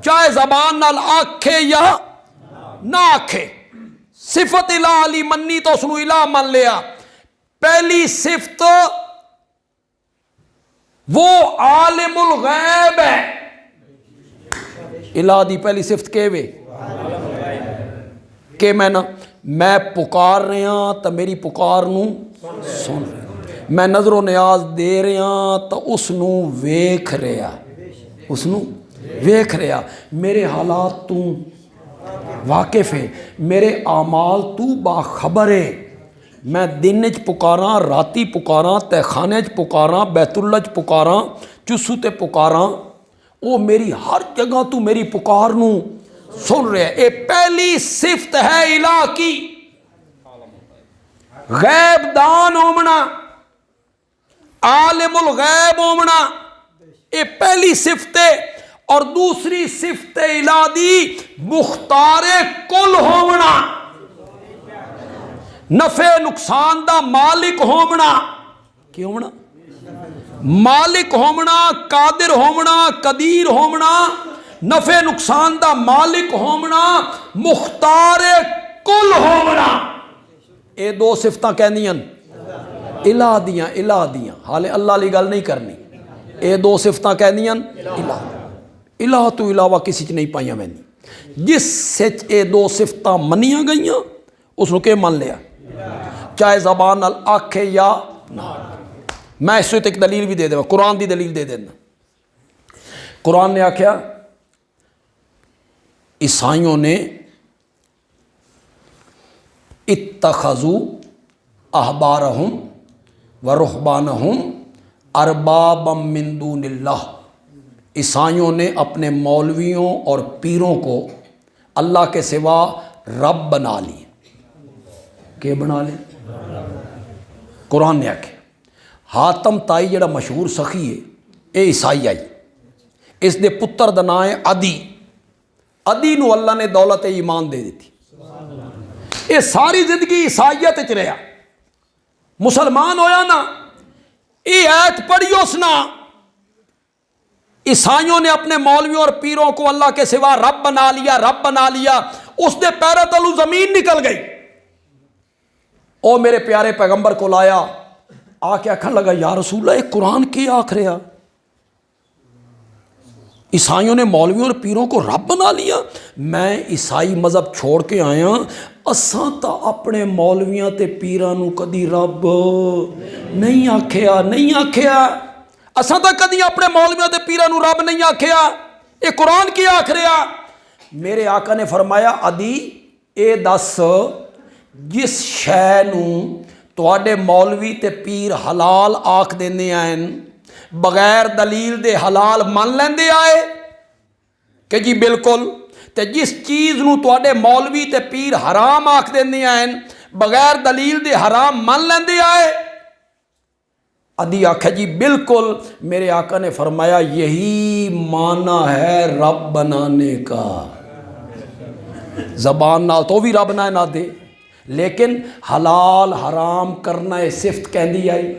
S1: چاہے زبان نال آکھے یا نہ آکھے صفت الہ علی منی تو اس نو الہ من لیا پہلی صفت وہ عالم الغیب ہے الہ دی پہلی صفت کے وے کہ میں پکار رہا تو میری پکار نو سن رہا میں نظر و نیاز دے رہا تو اس نو ویکھ رہا میرے حالات تو واقف ہے میرے اعمال تو باخبر ہے میں دن چ پکاراں، راتی پکاراں، تہخانے چ پکاراں، بیت اللہ چ پکاراں، چسو تے پکاراں، وہ میری ہر جگہ تو میری پکار نو سن رہے ہیں۔ یہ پہلی صفت ہے الہ کی، غیب دان ہومنا، عالم الغیب ہومنا، یہ پہلی صفت ہے۔ اور دوسری صفت الہ دی مختار کل ہومنا، نفع نقصان دا مالک ہومنا۔ کی ہومنا؟ مالک ہومنا، قادر ہومنا، قدیر ہومنا، نفع نقصان دا مالک ہومنا، مختار کل ہومنا۔ اے دو صفتاں کہندیاں الہ دیاں، الہ دیاں، حالے اللہ لی گل نہیں کرنی۔ اے دو صفتاں کہندیاں الہ، الہ تو علاوہ کسی چ نہیں پائیاں میں نہیں۔ جس سچ اے دو صفتاں منیاں گئیاں اس نو کہ من لیا، چاہے زبان نال آکھے یا نہ۔ میں اس وقت ایک دلیل بھی دے دیں، قرآن دی دلیل دے دینا۔ قرآن نے آکھیا عیسائیوں نے اتخذوا احبارہم و رہبانہم اربابا من دون اللہ، عیسائیوں نے اپنے مولویوں اور پیروں کو اللہ کے سوا رب بنا لی۔ کہ بنا لیں؟ قرآن نے آکھے حاتم تائی جڑا مشہور سخی ہے، اے عیسائی آئی، اس دے پتر دا نام ہے عدی۔ عدی نو اللہ نے دولت ایمان دے دیتی، یہ ساری زندگی عیسائیت وچ رہا، مسلمان ہویا نا، یہ ایت پڑھی اس نا، عیسائیوں نے اپنے مولویوں اور پیروں کو اللہ کے سوا رب بنا لیا، رب بنا لیا، اس دے پیرے تلو زمین نکل گئی۔ او میرے پیارے پیغمبر کو لایا، آ کے آکھن لگا یا رسول اللہ یہ قرآن کی آکھ رہا، عیسائیوں نے مولویوں اور پیروں کو رب بنا لیا۔ میں عیسائی مذہب چھوڑ کے آیا، اساں تا اپنے مولویاں تے پیراں نو کدی رب نہیں آکھیا، نہیں آکھیا، اساں تا کدی اپنے مولویاں تے پیراں نو رب نہیں آکھیا، یہ قرآن کی آکھ رہا۔ میرے آقا نے فرمایا عدی اے دس جس شے نو تواڈے مولوی تے پیر حلال آکھ دیندے آئیں، بغیر دلیل دے حلال من لیندے آئے کہ جی بالکل، تے جس چیز نو تواڈے مولوی تے پیر حرام آکھ دیندے آئیں، بغیر دلیل دے حرام من لیندے آئے۔ عدی آکھے جی بالکل۔ میرے آقا نے فرمایا یہی معنی ہے رب بنانے کا، زبان نال تو بھی رب نہ دے، لیکن حلال حرام کرنا ہے صفت کہندی آئی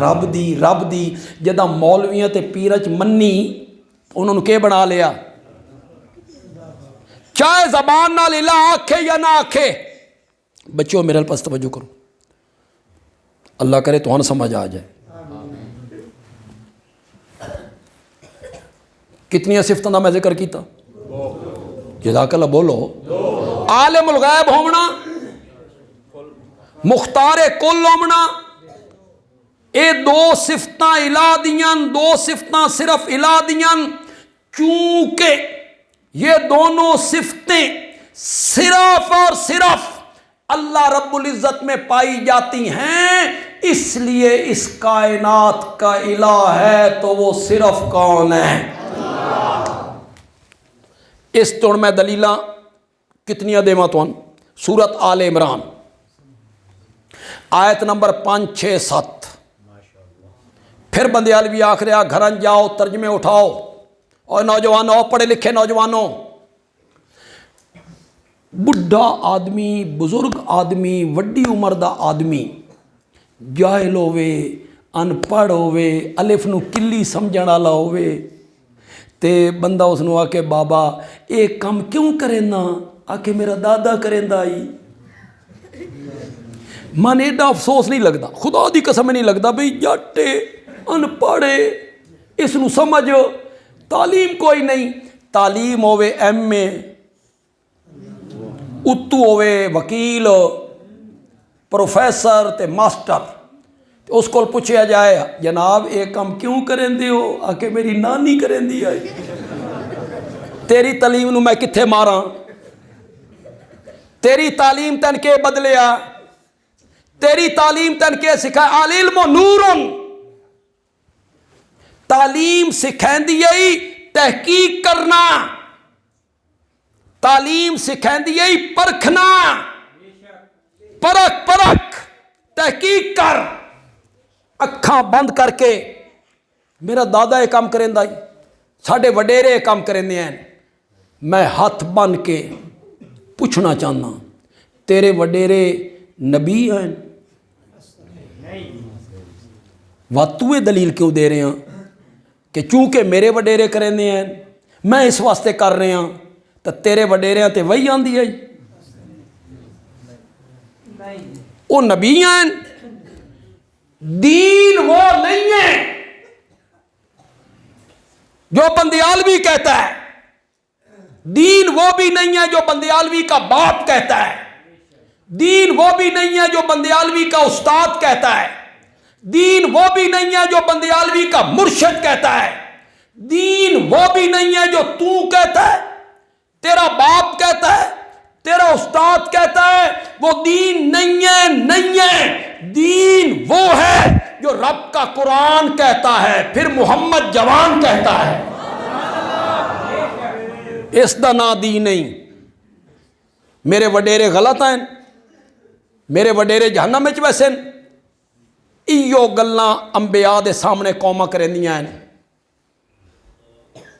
S1: رب دی، رب دی۔ جدہ مولویاں تے پیرچ منی انہوں نے کہ بنا لیا، چاہے زبان نال الہ آکھے یا نہ آکھے۔ بچوں میرے پاس توجہ کرو، اللہ کرے تو ہن سمجھ آ جائے۔ کتنی صفتوں کا میں ذکر کیتا؟ جزاک اللہ بولو۔ عالم الغیب ہونا، مختار کل ہونا، اے دو صفتاں الہ دیاں، دو صفتاں صرف الہ دیاں، چونکہ یہ دونوں صفتیں صرف اور صرف اللہ رب العزت میں پائی جاتی ہیں، اس لیے اس کائنات کا الہ ہے تو وہ صرف کون ہے؟ اس توڑ میں دلیلاں کتنیاں دیواں تو سورت آل عمران آیت نمبر 5 6 7۔ پھر بندیال بھی آخر گھرن جاؤ ترجمے اٹھاؤ، اور نوجوانوں، پڑھے لکھے نوجوانوں، بڈھا آدمی، بزرگ آدمی، وڈی عمر دا آدمی، جاہل ہووے، ان پڑھ ہووے، الف نو کلی سمجھن والا ہووے، تے بندہ اس نو آکے بابا اے کم کیوں کرینا؟ آکے میرا دادا کریندا آئی۔ من ایڈا افسوس نہیں لگتا، خدا دی قسم نہیں لگتا بھئی جاٹے ان پڑھے، اس نو سمجھ، تعلیم کوئی نہیں، تعلیم ہووے ایم اے، اتو ہووے وکیل، پروفیسر تے ماسٹر، اس کو پوچھا جائے جناب ایک کام کیوں کریں دے ہو؟ آکے میری نانی کریں دی آئی۔ تیری تعلیم نو میں کتھے ماراں؟ تیری تعلیم تن کے بدلیا؟ تیری تعلیم تین کے سکھائے العلم نورن، تعلیم سکھائندی ہے تحقیق کرنا، تعلیم سکھائندی ہے پرکھنا، پرکھ پرکھ تحقیق کر، اکھاں بند کر کے میرا دادا یہ کام کریں ہی، ساڈے وڈیرے یہ کام کریں ہیں، میں ہاتھ بن کے پوچھنا چاہنا تیرے وڈیرے نبی ہیں؟ واتوے دلیل کیوں دے رہے ہیں کہ چونکہ میرے وڈیرے کریں ہیں میں اس واسطے کر رہے ہیں تو تیرے وڈیرے تے وہی آندی ہے؟ وہ نبی ہیں، دین وہ نہیں ہے جو بندیالوی کہتا ہے، دین وہ بھی نہیں ہے جو بندیالوی کا باپ کہتا ہے، دین وہ بھی نہیں ہے جو بندیالوی کا استاد کہتا ہے، دین وہ بھی نہیں ہے جو بندیالوی کا مرشد کہتا ہے، دین وہ بھی نہیں ہے جو تو کہتا ہے، تیرا باپ کہتا ہے، تیرا استاد کہتا ہے، وہ دین نہیں ہے، نہیں ہے، دین وہ ہے جو رب کا قرآن کہتا ہے، پھر محمد جوان کہتا ہے، اس دا نا دین نہیں۔ میرے وڈیرے غلط ہیں، میرے وڈیرے جہنم میں ویسے ایو گلاں انبیاء دے سامنے قوماں کرندیاں ہیں۔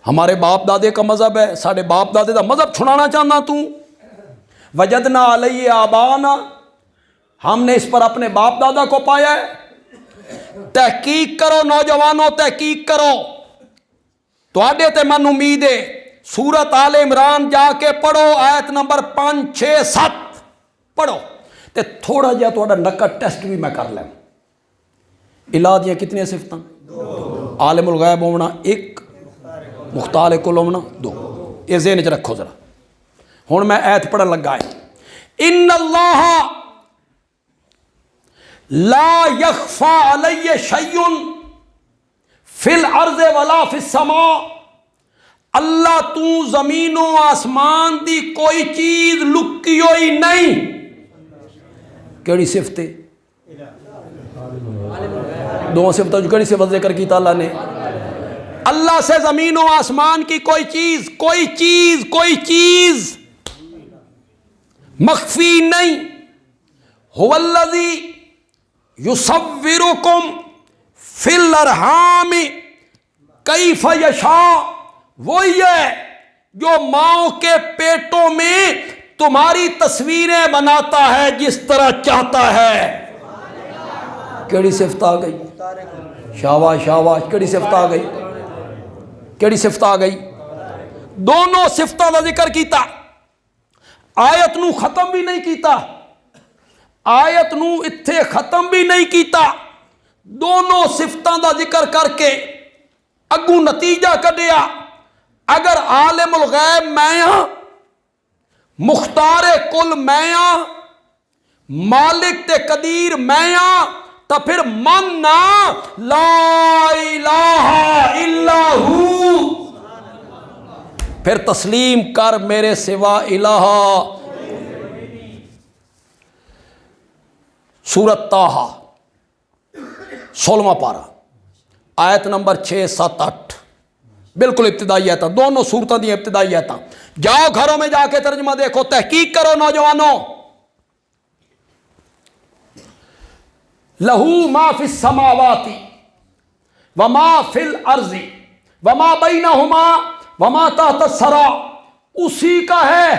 S1: ہمارے باپ دادے کا مذہب ہے، ساڑھے باپ دادے دا مذہب چھڑانا چاہنا تو، وجدنا علیہ آبانا، ہم نے اس پر اپنے باپ دادا کو پایا ہے۔ تحقیق کرو نوجوانوں، تحقیق کرو، تو آڈے تے من امید ہے۔ سورت آل عمران جا کے پڑھو، آیت نمبر 5 6 7 پڑھو، تے تھوڑا جا تو نقد ٹیسٹ بھی میں کر لیں۔ الہ دیاں کتنی صفتاں؟ عالم الغیب ہونا 1، مختار کل ہونا 2، یہ ذہن چ رکھو ذرا۔ ہوں میں ایت پڑھن لگا ہے، ان اللہ لا یخفی علیہ شیء فی الارض ولا فی السماء، اللہ تو زمین و آسمان دی کوئی چیز لکی ہوئی نہیں۔ کیڑی صفت ہے؟ دو صفتوں جو کیڑی صفت ذکر کی اللہ نے؟ اللہ سے زمین و آسمان کی کوئی چیز، کوئی چیز، کوئی چیز مخفی نہیں۔ هو الذی یصورکم فی الارحام کیف یشاء، وہی ہے جو ماؤں کے پیٹوں میں تمہاری تصویریں بناتا ہے جس طرح چاہتا ہے۔ کیڑی صفت آ گئی؟ شاباش شاباش، کیڑی صفت آ گئی؟ کیڑی صفت آ گئی؟ دونوں صفتوں کا ذکر کیتا، آیت نو ختم بھی نہیں کیتا، آیت نو اتھے ختم بھی نہیں کیتا، دونوں صفتوں کا ذکر کر کے اگوں نتیجہ کڈیا، اگر عالم الغیب میں ہاں، مختار کل میں ہاں، مالک تے قدیر میں ہاں، تو پھر مننا لا الہ الا ہو، پھر تسلیم کر میرے سوا الہ۔ سورت طٰہٰ 16واں پارہ آیت نمبر 6 7 8، بالکل ابتدائی آیت، دونوں سورتوں دی ابتدائی آیت۔ جاؤ گھروں میں جا کے ترجمہ دیکھو، تحقیق کرو نوجوانوں۔ لہو ما فی السماوات وما فی الارض وما بینہما وما تحت الثری، اسی کا ہے،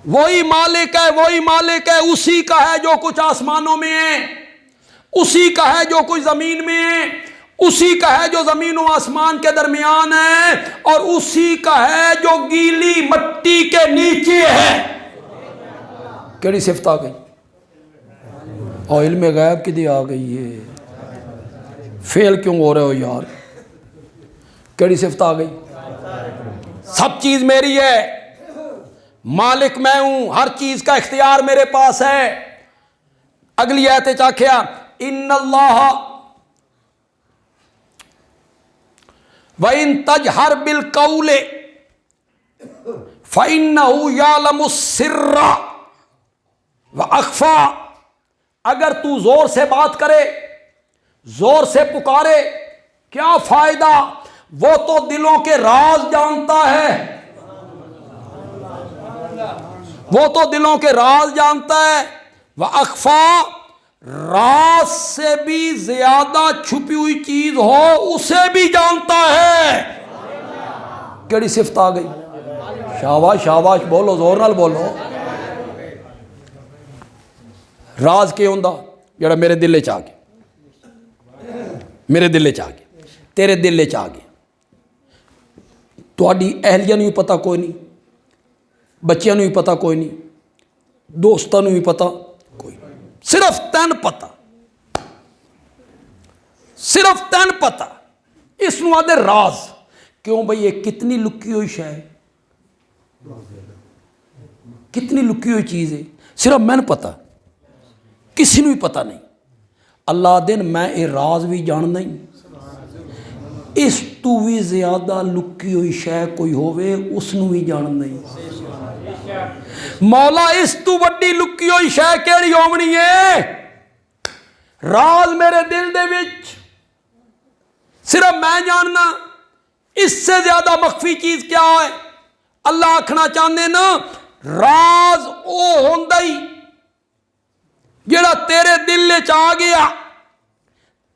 S1: وہی مالک ہے، وہی مالک ہے، اسی کا ہے جو کچھ آسمانوں میں ہے، اسی کا ہے جو کچھ زمین میں ہے، اسی کا ہے جو زمین و آسمان کے درمیان ہے، اور اسی کا ہے جو گیلی مٹی کے نیچے ہے۔ کیڑی صفت آ گئی؟ اور علم غیب کی دی آ گئی ہے، فیل کیوں ہو رہے ہو یار؟ کیڑی صفت آ گئی؟ سب چیز میری ہے، مالک میں ہوں، ہر چیز کا اختیار میرے پاس ہے۔ اگلی آیت چاکھیا، ان اللہ وَإِن تَجْهَرْ بِالْقَوْلِ فَإِنَّهُ يَعْلَمُ السِّرَّ وَأَخْفَى، اگر تو زور سے بات کرے، زور سے پکارے، کیا فائدہ؟ وہ تو دلوں کے راز جانتا ہے، وہ تو دلوں کے راز جانتا ہے۔ وَأَخْفَى، راز سے بھی زیادہ چھپی ہوئی چیز ہو اسے بھی جانتا ہے۔ کیڑی صفت آ گئی؟ شاباش شاباش، بولو زور نال بولو۔ راز کی ہوندا؟ جڑا میرے دل چ آ گیا، میرے دل چ آ گیا، تیرے دل چ آ گیا، تہاڈی اہلیہ نوں بھی پتہ کوئی نہیں، بچیاں نوں بھی پتہ کوئی نہیں، دوستاں نوں بھی پتہ کوئی نہیں، صرف تین پتہ، صرف تین پتہ۔ اس نوں آدھے راز۔ کیوں بھئی یہ کتنی لکی ہوئی شے ہے، کتنی لکی ہوئی چیز ہے، صرف میں نے پتہ، کسی نوں بھی پتہ نہیں۔ اللہ دن میں یہ راز بھی جاننا ہی، اس تو بھی زیادہ لکی ہوئی شے کوئی ہووے اس نوں بھی جاننا ہی۔ مولا اس تو وڈی لکی ہوئی شے کیڑی ہونی ہے؟ راز میرے دل دے وچ صرف میں جاننا، اس سے زیادہ مخفی چیز کیا ہے؟ اللہ آکھنا چاہتے نا راز او ہوندا ہی جڑا تیرے دل چ آ گیا،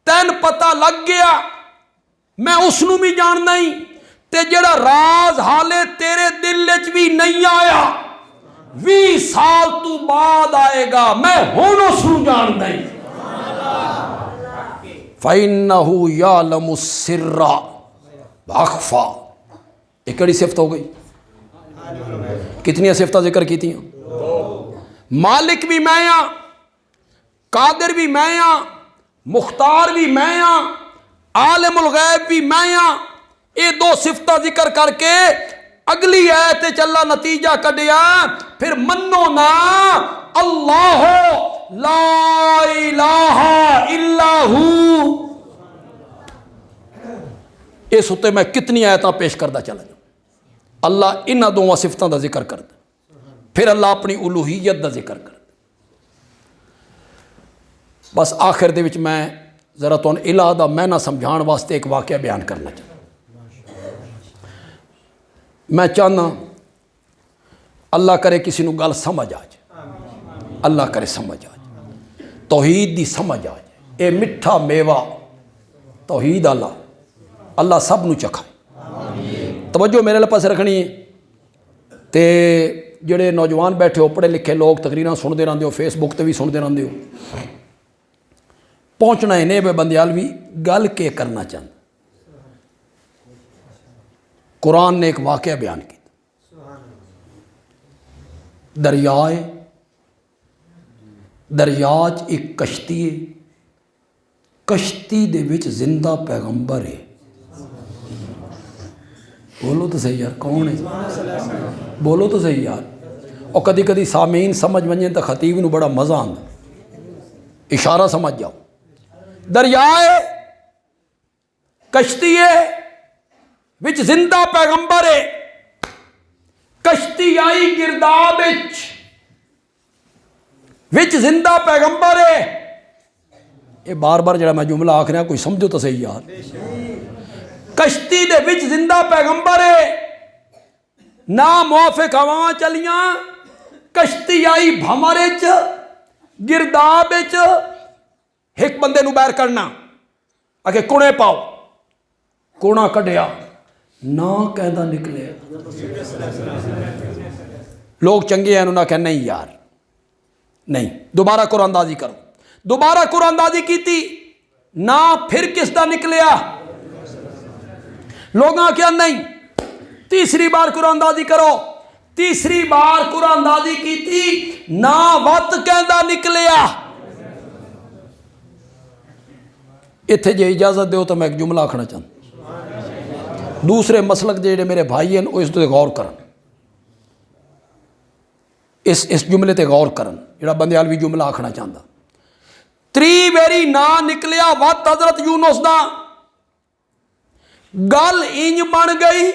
S1: تین پتہ لگ گیا، میں اس نوں بھی جاننا ہی، تے جڑا راز حالے تیرے دل چ بھی نہیں آیا، 20 سال تو بعد آئے گا، میں ہن اس نوں جاننا ہی۔ فَإِنَّهُ يَعْلَمُ السِّرَّ وَأَخْفَى، یہ کڑی صفت ہو گئی؟ کتنی صفتیں ذکر کی تھیں؟ مالک بھی میں ہاں، قادر بھی میں ہاں، مختار بھی میں ہاں، عالم الغیب بھی میں ہاں۔ یہ دو صفتیں ذکر کر کے اگلی آیت چلا نتیجہ کڈیا، پھر منو نا اللہ لا الہ الا ہو۔ اس ہوتے میں کتنی آیتاں پیش کردہ چلا جاؤں۔ اللہ انہاں دونوں صفتوں دا ذکر کرتا، پھر اللہ اپنی الوہیت دا ذکر کرتا۔ بس آخر دے وچ میں ذرا تو الہ دا معنی سمجھان واسطے ایک واقعہ بیان کرنا چاہتا۔ میں چاہنا اللہ کرے کسی نو گل سمجھ آ جائے، اللہ کرے سمجھ آ جائے، توحید دی سمجھ آ جائے۔ اے مٹھا میوہ توحید اللہ سب نو چکھائے۔ توجہ میرے پاس رکھنی ہے۔ تے جڑے نوجوان بیٹھے ہو، پڑھے لکھے لوگ تقریراں سنتے رہتے ہو، فیس بک تے بھی سنتے رہتے ہو، پہنچنا ہے نہیں بندیال بھی گل کے کرنا چاہتا۔ قرآن نے ایک واقعہ بیان کیا، دریاچ ایک کشتی ہے، کشتی دے وچ زندہ پیغمبر ہے۔ بولو تو صحیح یار، کون ہے؟ بولو تو صحیح یار۔ اور کدی کدی سامعین سمجھ ونجیں تو خطیب نو بڑا مزہ آندا، اشارہ سمجھ جاؤ۔ دریائے کشتی ہے وچ زندہ پیغمبر ہے، کشتی آئی گرداب وچ زندہ پیغمبر ہے۔ یہ بار بار جڑا میں جملہ آکھ رہا کوئی سمجھو تو صحیح یار۔ کشتی دے وچ زندہ پیغمبر ہے، نہ موافق ہواں چلیاں، کشتی آئی بھمرے چ گرداب چ، ایک بندے نو باہر کرنا اگے کنے پاؤ، کونا کڈیا نہ کہندا نکلے۔ لوگ چنگے ہیں، انہوں نے کہا نہیں یار نہیں، دوبارہ قرآن اندازی کرو۔ دوبارہ قرآن اندازی کی تھی نہ، پھر کس دا نکلیا؟ لوگاں کیا نہیں، تیسری بار قرآن اندازی کرو۔ تیسری بار قرآن اندازی کی تھی نہ، وط کہندا نکلیا۔ اتھے جے اجازت دیو تو میں ایک جملہ آکھنا چاہتا۔ دوسرے مسلک جڑے میرے بھائی ہیں وہ اس تے غور کرن، اس جملے تے غور کرن جڑا بندیالوی جملہ آکھنا چاہتا۔ 3 ویری نہ نکلیا وط حضرت یونس دا، گل انج بن گئی،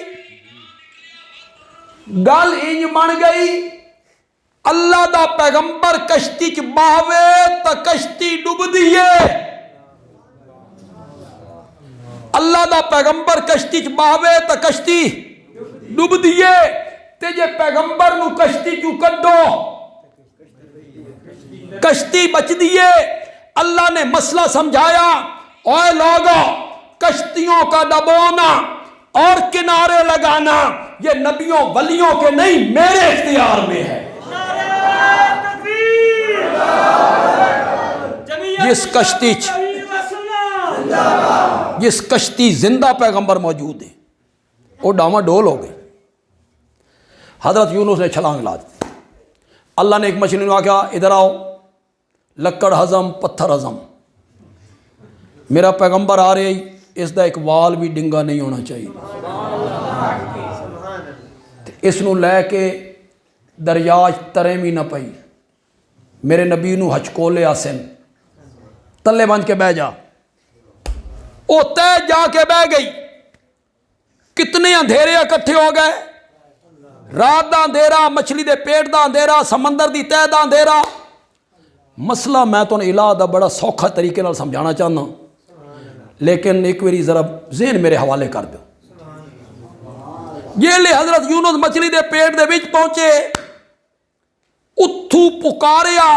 S1: گل انج بن گئی، اللہ دا پیغمبر کشتی چ باوے تا کشتی ڈوب دیے، اللہ دا پیغمبر کشتی چ باوے تا کشتی ڈوب دیے، تے جے پیغمبر نو کشتی چوں کڈو کشتی بچ دیے۔ اللہ نے مسئلہ سمجھایا، اوے لوگو کشتیوں کا ڈبونا اور کنارے لگانا یہ نبیوں ولیوں کے نہیں میرے اختیار میں ہے۔ جس کشتی زندہ پیغمبر موجود ہے وہ ڈاما ڈول ہو گئے۔ حضرت یونس نے چھلانگ لا دی، اللہ نے ایک مچھلی نے کہا ادھر آؤ، لکڑ ہضم پتھر ہضم، میرا پیغمبر آ رہے اس دا ایک وال بھی ڈنگا نہیں ہونا چاہیے۔ اس نو لے کے دریاج ترے بھی نہ پئی، میرے نبی نو ہچکولے آسن تلے بن کے بہ جا، او تے جا کے بہ گئی۔ کتنے اندھیرے اکٹھے ہو گئے، رات دا اندھیرا، مچھلی دے پیٹ دا اندھیرا، سمندر دی تہ دا اندھیرا۔ مسئلہ میں تو الہ دا بڑا سوکھا طریقے نال سمجھانا چاہنا، لیکن ایک واری ذرا ذہن میرے حوالے کر دو۔ یہ لے حضرت یونس مچھلی دے پیٹ دے وچ پہنچے، اتھو پکاریا،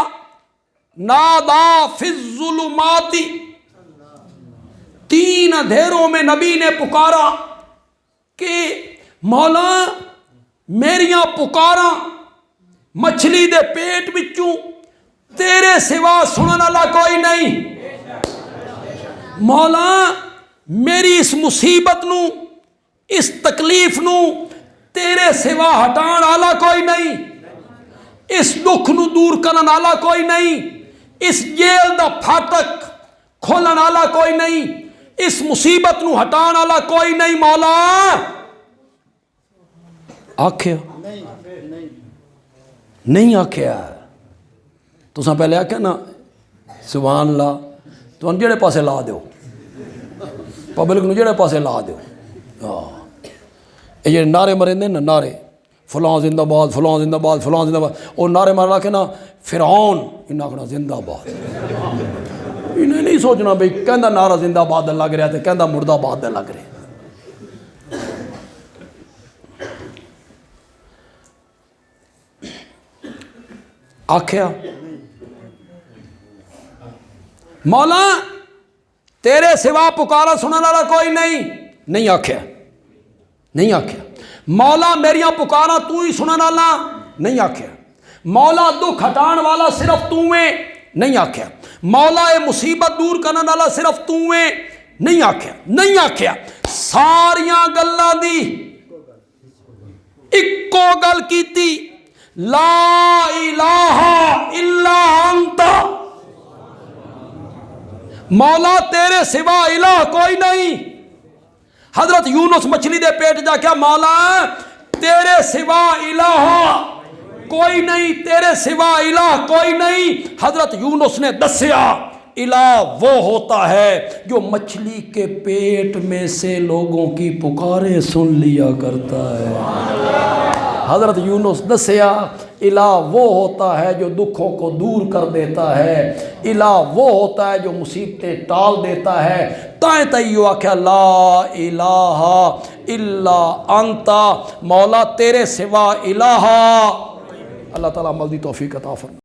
S1: نادا فی الظلمات، تین اندھیروں میں نبی نے پکارا کہ مولا میریاں پکاراں مچھلی دے پیٹ وچوں تیرے سوا سنن والا کوئی نہیں، مولا میری اس مصیبت نو اس تکلیف نو تیرے سوا ہٹان والا کوئی نہیں، اس دکھ نو دور کرن والا کوئی نہیں، اس جیل دا پھاٹک کھولن والا کوئی نہیں، اس مصیبت نو ہٹان والا کوئی نہیں، مولا آکھیا نہیں آکھیا۔ تساں پہلے آکھیا نا سبحان اللہ، تو جڑے پاسے لا دیو، پبلک نو جڑے پاسے لا دیو۔ یہ نعرے مرندے نا، نعرے فلاں زندہ باد، فلاں زندہ باد، فلاں زندہ باد، اور نعرے مارا کے نا فرعون انہاں کہنا زندہ باد۔ انہیں نہیں سوچنا بھئی کہندہ نعرہ زندہ باد لگ رہا ہے کہندہ مردہ باد لگ رہا ہے۔ آکھیا مولا تیرے سوا پکارا سنن والا کوئی نہیں آکھیا، نہیں آکھیا۔ مولا میریاں پکارا تو ہی سنن والا نہیں آکھیا۔ مولا دکھ ہٹان والا صرف تو ہے نہیں آکھیا۔ مولا اے مصیبت دور کرنے والا صرف تو ہے نہیں آکھیا، نہیں آکھیا۔ ساریاں گلاں دی اکو گل کیتی، لا الہ الا انت، مولا تیرے سوا الہ کوئی نہیں۔ حضرت یونس مچھلی دے پیٹ جا کے مولا تیرے سوا الہ کوئی نہیں، تیرے سوا الہ کوئی نہیں۔ حضرت یونس نے دسیا الہ وہ ہوتا ہے جو مچھلی کے پیٹ میں سے لوگوں کی پکاریں سن لیا کرتا ہے۔ حضرت یونس دسیا الہ وہ ہوتا ہے جو دکھوں کو دور کر دیتا ہے، الہ وہ ہوتا ہے جو مصیبتیں ٹال دیتا ہے۔ تائیں تائیو آکھیا لا الہ الا انت، مولا تیرے سوا الہ۔ اللہ تعالیٰ عمل دی توفیق عطا فرمائے۔